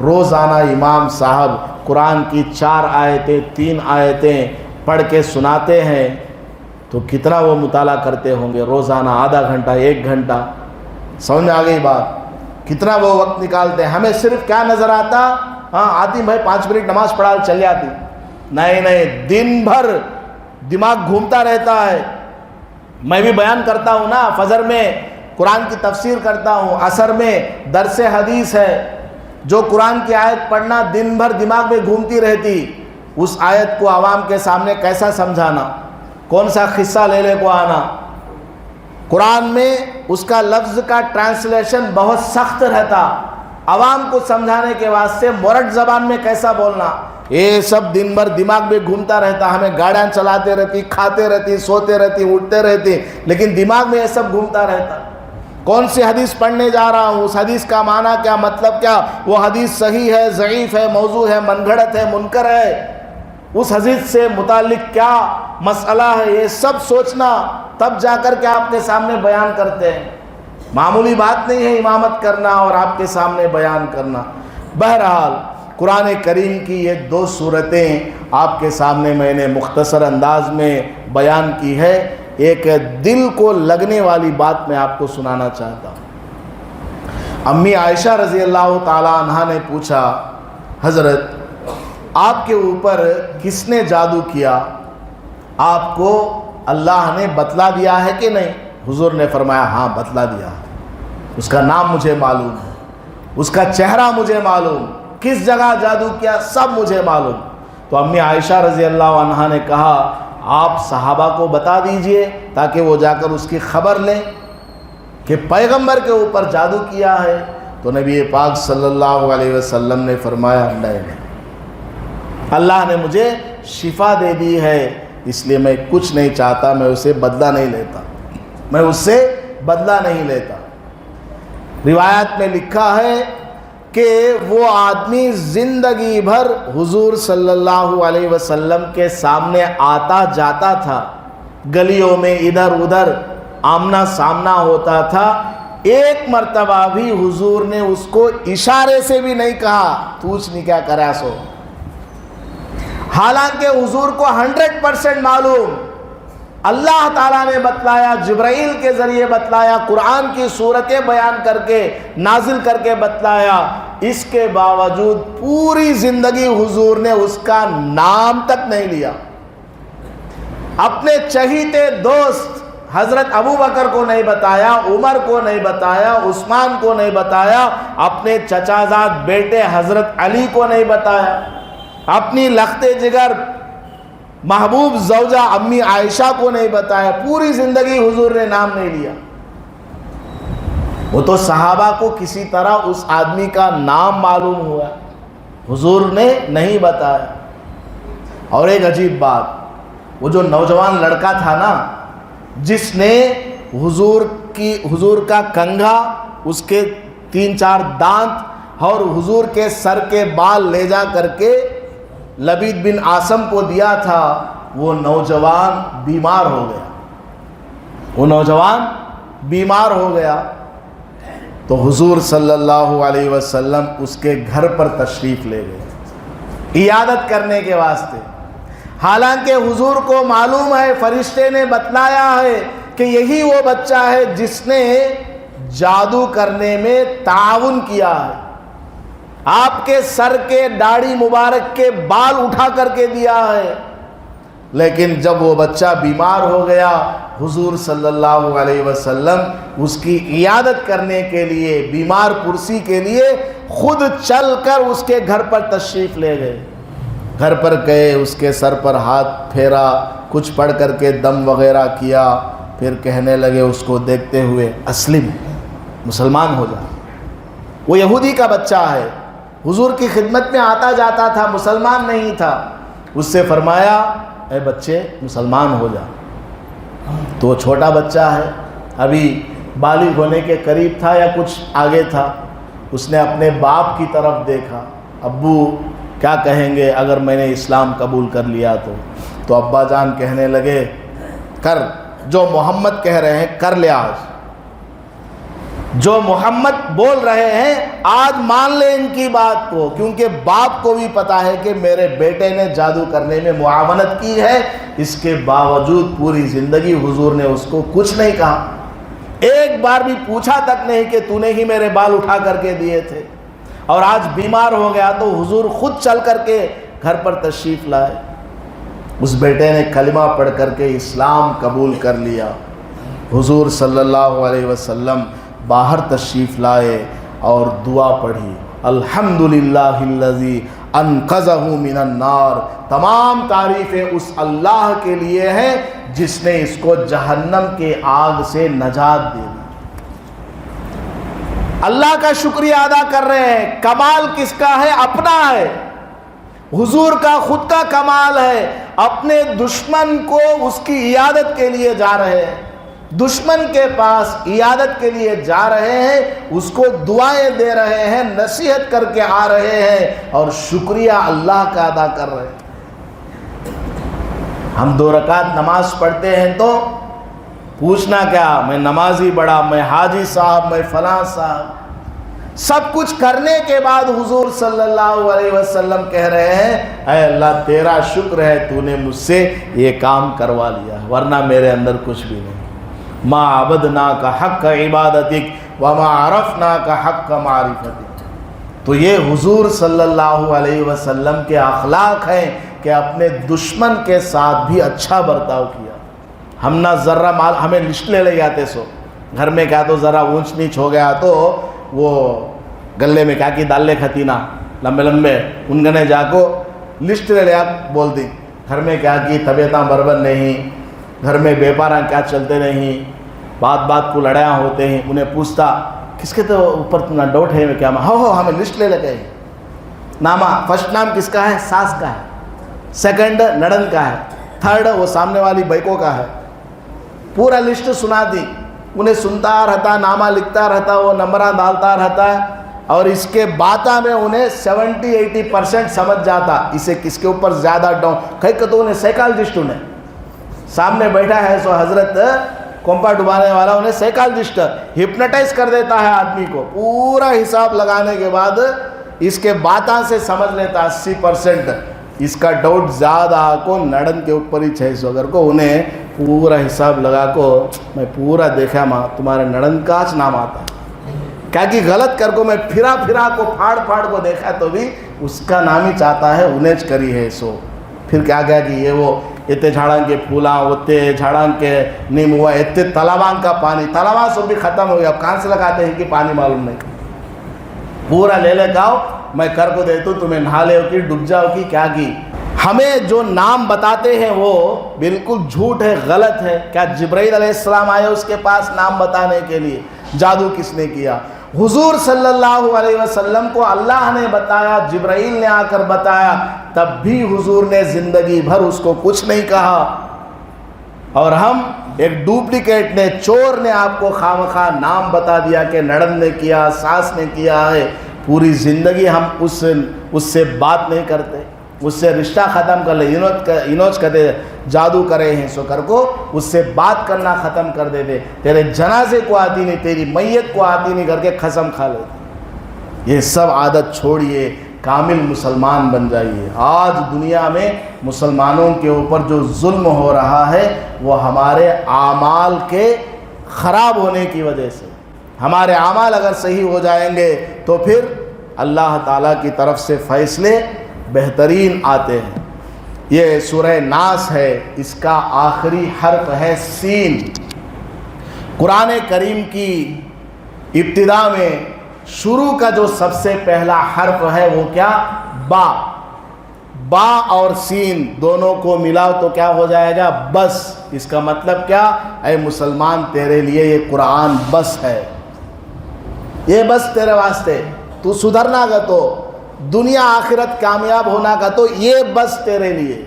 روزانہ امام صاحب قرآن کی 4 آیتیں 3 آیتیں پڑھ کے سناتے ہیں تو کتنا وہ مطالعہ کرتے ہوں گے روزانہ، آدھا گھنٹہ 1 گھنٹہ. سمجھ میں آ گئی بات؟ کتنا وہ وقت نکالتے ہیں. ہمیں صرف کیا نظر آتا؟ ہاں آتی بھائی 5 منٹ نماز پڑھا چل جاتی. نہیں، دن بھر دماغ گھومتا رہتا ہے. میں بھی بیان کرتا ہوں نا، فجر میں قرآن کی تفسیر کرتا ہوں، عصر میں درس حدیث ہے. جو قرآن کی آیت پڑھنا دن بھر دماغ میں گھومتی رہتی، اس آیت کو عوام کے سامنے کیسا سمجھانا، کون سا قصہ لے کو آنا. قرآن میں اس کا لفظ کا ٹرانسلیشن بہت سخت رہتا، عوام کو سمجھانے کے واسطے مورٹ زبان میں کیسا بولنا، یہ سب دن بھر دماغ میں گھومتا رہتا. ہمیں گاڑیاں چلاتے رہتی، کھاتے رہتی، سوتے رہتی، اٹھتے رہتی، لیکن دماغ میں یہ سب گھومتا رہتا. کون سی حدیث پڑھنے جا رہا ہوں، اس حدیث کا معنی کیا، مطلب کیا، وہ حدیث صحیح ہے، ضعیف ہے، موضوع ہے، من گھڑت ہے، منکر ہے، اس حدیث سے متعلق کیا مسئلہ ہے، یہ سب سوچنا، تب جا کر کے آپ کے سامنے بیان کرتے ہیں. معمولی بات نہیں ہے امامت کرنا اور آپ کے سامنے بیان کرنا. بہرحال قرآن کریم کی یہ 2 صورتیں آپ کے سامنے میں نے مختصر انداز میں بیان کی ہے. ایک دل کو لگنے والی بات میں آپ کو سنانا چاہتا ہوں. امی عائشہ رضی اللہ تعالی عنہا نے پوچھا، حضرت آپ کے اوپر کس نے جادو کیا، آپ کو اللہ نے بتلا دیا ہے کہ نہیں؟ حضور نے فرمایا ہاں بتلا دیا، اس کا نام مجھے معلوم ہے، اس کا چہرہ مجھے معلوم، کس جگہ جادو کیا سب مجھے معلوم. تو امی عائشہ رضی اللہ عنہا نے کہا آپ صحابہ کو بتا دیجئے تاکہ وہ جا کر اس کی خبر لیں کہ پیغمبر کے اوپر جادو کیا ہے. تو نبی پاک صلی اللہ علیہ وسلم نے فرمایا نہیں، اللہ نے مجھے شفا دے دی ہے، اس لیے میں کچھ نہیں چاہتا، میں اسے بدلہ نہیں لیتا، میں اس سے بدلہ نہیں لیتا. روایت میں لکھا ہے کہ وہ آدمی زندگی بھر حضور صلی اللہ علیہ وسلم کے سامنے آتا جاتا تھا، گلیوں میں ادھر ادھر آمنا سامنا ہوتا تھا، ایک مرتبہ بھی حضور نے اس کو اشارے سے بھی نہیں کہا توچ نہیں کیا کرا سو. حالانکہ حضور کو 100% معلوم، اللہ تعالیٰ نے بتلایا، جبرائیل کے ذریعے بتلایا، قرآن کی صورتیں بیان کر کے نازل کر کے بتلایا. اس کے باوجود پوری زندگی حضور نے اس کا نام تک نہیں لیا. اپنے چہیتے دوست حضرت ابو بکر کو نہیں بتایا، عمر کو نہیں بتایا، عثمان کو نہیں بتایا، اپنے چچا زاد بیٹے حضرت علی کو نہیں بتایا، اپنی لخت جگر محبوب زوجہ امی عائشہ کو نہیں بتایا. پوری زندگی حضور نے نام نہیں لیا. وہ تو صحابہ کو کسی طرح اس آدمی کا نام معلوم ہوا، حضور نے نہیں بتایا. اور ایک عجیب بات، وہ جو نوجوان لڑکا تھا نا جس نے حضور کا کنگھا، اس کے 3-4 دانت اور حضور کے سر کے بال لے جا کر کے لبید بن عاصم کو دیا تھا، وہ نوجوان بیمار ہو گیا. وہ نوجوان بیمار ہو گیا تو حضور صلی اللہ علیہ وسلم اس کے گھر پر تشریف لے گئے عیادت کرنے کے واسطے. حالانکہ حضور کو معلوم ہے، فرشتے نے بتلایا ہے کہ یہی وہ بچہ ہے جس نے جادو کرنے میں تعاون کیا ہے، آپ کے سر کے داڑھی مبارک کے بال اٹھا کر کے دیا ہے. لیکن جب وہ بچہ بیمار ہو گیا، حضور صلی اللہ علیہ وسلم اس کی عیادت کرنے کے لیے، بیمار پرسی کے لیے خود چل کر اس کے گھر پر تشریف لے گئے. گھر پر گئے، اس کے سر پر ہاتھ پھیرا، کچھ پڑھ کر کے دم وغیرہ کیا، پھر کہنے لگے اس کو دیکھتے ہوئے اسلم، مسلمان ہو جا. وہ یہودی کا بچہ ہے، حضور کی خدمت میں آتا جاتا تھا، مسلمان نہیں تھا. اس سے فرمایا اے بچے مسلمان ہو جا. تو چھوٹا بچہ ہے، ابھی بالغ ہونے کے قریب تھا یا کچھ آگے تھا. اس نے اپنے باپ کی طرف دیکھا، ابو کیا کہیں گے اگر میں نے اسلام قبول کر لیا تو ابا جان کہنے لگے کر جو محمد کہہ رہے ہیں کر لے آج. جو محمد بول رہے ہیں آج مان لے ان کی بات کو، کیونکہ باپ کو بھی پتا ہے کہ میرے بیٹے نے جادو کرنے میں معاونت کی ہے، اس کے باوجود پوری زندگی حضور نے اس کو کچھ نہیں کہا، ایک بار بھی پوچھا تک نہیں کہ تو نے ہی میرے بال اٹھا کر کے دیے تھے۔ اور آج بیمار ہو گیا تو حضور خود چل کر کے گھر پر تشریف لائے، اس بیٹے نے کلمہ پڑھ کر کے اسلام قبول کر لیا۔ حضور صلی اللہ علیہ وسلم باہر تشریف لائے اور دعا پڑھی، الحمدللہ الذی انقذہ من النار، تمام تعریفیں اس اللہ کے لیے ہیں جس نے اس کو جہنم کے آگ سے نجات دے دی۔ اللہ کا شکریہ ادا کر رہے ہیں، کمال کس کا ہے؟ اپنا ہے، حضور کا خود کا کمال ہے، اپنے دشمن کو اس کی عیادت کے لیے جا رہے ہیں، دشمن کے پاس عیادت کے لیے جا رہے ہیں، اس کو دعائیں دے رہے ہیں، نصیحت کر کے آ رہے ہیں اور شکریہ اللہ کا ادا کر رہے ہیں۔ ہم 2 رکعت نماز پڑھتے ہیں تو پوچھنا کیا، میں نمازی بڑا، میں حاجی صاحب، میں فلاں صاحب، سب کچھ کرنے کے بعد حضور صلی اللہ علیہ وسلم کہہ رہے ہیں اے اللہ تیرا شکر ہے تو نے مجھ سے یہ کام کروا لیا، ورنہ میرے اندر کچھ بھی نہیں۔ ما عبدناک حق عبادتک وما عرفناک حق معرفتک۔ تو یہ حضور صلی اللہ علیہ وسلم کے اخلاق ہیں کہ اپنے دشمن کے ساتھ بھی اچھا برتاؤ کیا۔ ہم نہ ذرہ مال، ہمیں لسٹ لے جاتے سو گھر میں کیا تو ذرا اونچ نیچ ہو گیا تو وہ گلے میں کیا کی ڈال لے کھتینا لمبے لمبے ان گنے جا کو لسٹ لے لیا بول دی، گھر میں کیا کی طبیعتاں بربر نہیں، گھر میں بیپاراں کیا چلتے نہیں، بات بات کو لڑائیاں ہوتے ہیں، انہیں پوچھتا کس کے تو اوپر تمہا ڈاؤٹ ہے میں کیا ہو ہمیں لسٹ لے لگے، نامہ فرسٹ نام کس کا ہے؟ ساس کا ہے، سیکنڈ نڑن کا ہے، تھرڈ وہ سامنے والی بیکوں کا ہے، پورا لسٹ سنا دی، انہیں سنتا رہتا، نامہ لکھتا رہتا، وہ نمبرہ ڈالتا رہتا ہے، اور اس کے باتاں میں انہیں 70-80% سمجھ جاتا اسے کس کے اوپر زیادہ ڈاؤن، کئی تو انہیں سائیکالوجسٹ انہیں سامنے بیٹھا ہے سو حضرت کمپا ڈبانے والا انہیں سائیکالوجسٹ ہپنوٹائز کر دیتا ہے آدمی کو، پورا حساب لگانے کے بعد اس کے باتاں سے سمجھ لیتا 80%، اس کا ڈاؤٹ زیادہ کو نڑن کے اوپر ہی 600 اگر کو انہیں پورا حساب لگا کو میں پورا دیکھا ماں تمہارے نڑن کاچ نام آتا ہے، کیا کہ غلط کر کو میں پھرا کو پھاڑ کو دیکھا تو بھی اس کا نام ہی چاہتا ہے انہیں کری ہے سو، پھر کیا گیا کہ یہ وہ اتنے جھاڑاں کے پھولاں ہوتے جھاڑاں کے نیم ہوا اتنے تالابان کا پانی، تالابان سب بھی ختم ہو گیا، اب کہاں سے لگاتے ہیں کہ پانی معلوم نہیں، پورا لے لے گاؤ میں کر کو دیتا ہوں تمہیں نہا لے ہو کی ڈب جاؤ کی کیا کی۔ ہمیں جو نام بتاتے ہیں وہ بالکل جھوٹ ہے، غلط ہے۔ کیا جبرائیل علیہ السلام آئے اس کے پاس نام بتانے کے لیے؟ جادو کس نے کیا؟ حضور صلی اللہ علیہ وسلم کو اللہ نے بتایا، جبرائیل نے آ کر بتایا، تب بھی حضور نے زندگی بھر اس کو کچھ نہیں کہا، اور ہم ایک ڈپلیکیٹ نے، چور نے آپ کو خامخواہ نام بتا دیا کہ نڑن نے کیا، ساس نے کیا ہے، پوری زندگی ہم اس سے بات نہیں کرتے، اس سے رشتہ ختم کر لے، انوچ کہتے جادو کرے ہیں سو کر کو اس سے بات کرنا ختم کر دیتے، تیرے جنازے کو آتی نہیں، تیری میت کو آتی نہیں کر کے قسم کھا لیتے۔ یہ سب عادت چھوڑیے، کامل مسلمان بن جائیے۔ آج دنیا میں مسلمانوں کے اوپر جو ظلم ہو رہا ہے وہ ہمارے اعمال کے خراب ہونے کی وجہ سے، ہمارے اعمال اگر صحیح ہو جائیں گے تو پھر اللہ تعالیٰ کی طرف سے فیصلے بہترین آتے ہیں۔ یہ سورہ ناس ہے، اس کا آخری حرف ہے سین۔ قرآن کریم کی ابتدا میں شروع کا جو سب سے پہلا حرف ہے وہ کیا؟ با۔ با اور سین دونوں کو ملاؤ تو کیا ہو جائے گا؟ بس۔ اس کا مطلب کیا؟ اے مسلمان تیرے لیے یہ قرآن بس ہے، یہ بس تیرے واسطے، تو سدھرنا گا تو دنیا آخرت کامیاب ہونا کا تو یہ بس تیرے لیے۔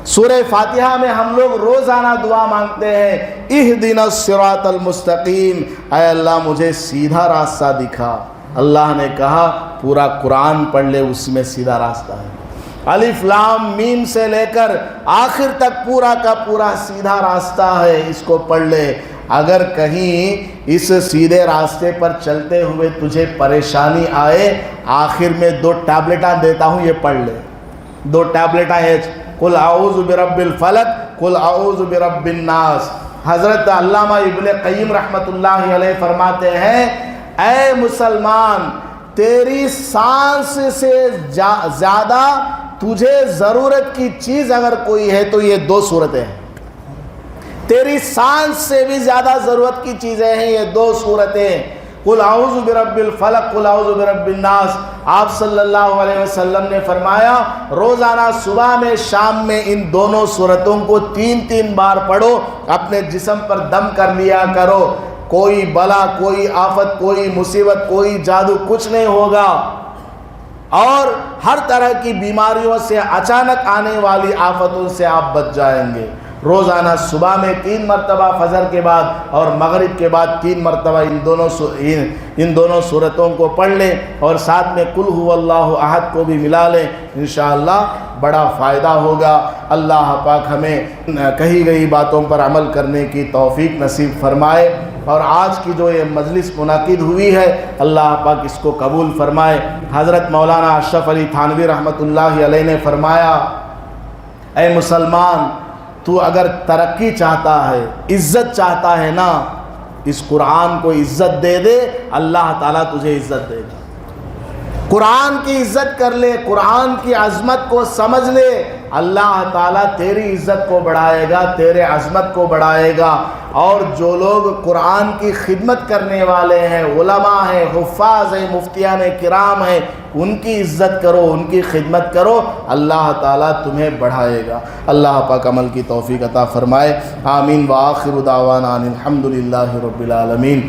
سورہ فاتحہ میں ہم لوگ روزانہ دعا مانگتے ہیں، اہدنا الصراط المستقیم، اے اللہ مجھے سیدھا راستہ دکھا۔ اللہ نے کہا پورا قرآن پڑھ لے، اس میں سیدھا راستہ ہے، الف لام میم سے لے کر آخر تک پورا کا پورا سیدھا راستہ ہے، اس کو پڑھ لے۔ اگر کہیں اس سیدھے راستے پر چلتے ہوئے تجھے پریشانی آئے، آخر میں 2 ٹیبلٹاں دیتا ہوں، یہ پڑھ لے. 2 ٹیبلٹاں ہیں، قل اعوذ برب الفلق، قل اعوذ برب الناس. حضرت علامہ ابن قیم رحمۃ اللہ علیہ فرماتے ہیں، اے مسلمان، تیری سانس سے زیادہ تجھے ضرورت کی چیز اگر کوئی ہے تو یہ 2 صورتیں ہیں. تیری سانس سے بھی زیادہ ضرورت کی چیزیں ہیں یہ 2 صورتیں. قل اعوذ برب الفلق، قل اعوذ برب الناس. آپ صلی اللہ علیہ وسلم نے فرمایا روزانہ صبح میں شام میں ان دونوں صورتوں کو 3 بار پڑھو، اپنے جسم پر دم کر لیا کرو. کوئی بلا، کوئی آفت، کوئی مصیبت، کوئی جادو کچھ نہیں ہوگا، اور ہر طرح کی بیماریوں سے، اچانک آنے والی آفتوں سے آپ بچ جائیں گے. روزانہ صبح میں 3 مرتبہ فجر کے بعد اور مغرب کے بعد 3 مرتبہ ان دونوں صورتوں کو پڑھ لیں، اور ساتھ میں قل هو اللہ احد کو بھی ملا لیں. انشاءاللہ بڑا فائدہ ہوگا. اللہ پاک ہمیں کہی گئی باتوں پر عمل کرنے کی توفیق نصیب فرمائے، اور آج کی جو یہ مجلس منعقد ہوئی ہے اللہ پاک اس کو قبول فرمائے. حضرت مولانا اشرف علی تھانوی رحمۃ اللہ علیہ نے فرمایا، اے مسلمان، تو اگر ترقی چاہتا ہے، عزت چاہتا ہے نا، اس قرآن کو عزت دے دے، اللہ تعالیٰ تجھے عزت دے گا. قرآن کی عزت کر لے، قرآن کی عظمت کو سمجھ لے، اللہ تعالیٰ تیری عزت کو بڑھائے گا، تیرے عظمت کو بڑھائے گا. اور جو لوگ قرآن کی خدمت کرنے والے ہیں، علماء ہیں، حفاظ ہیں، مفتیان کرام ہیں، ان کی عزت کرو، ان کی خدمت کرو، اللہ تعالیٰ تمہیں بڑھائے گا. اللہ پاک عمل کی توفیق عطا فرمائے. آمین. وآخر دعوانا ان الحمد للہ رب العالمین.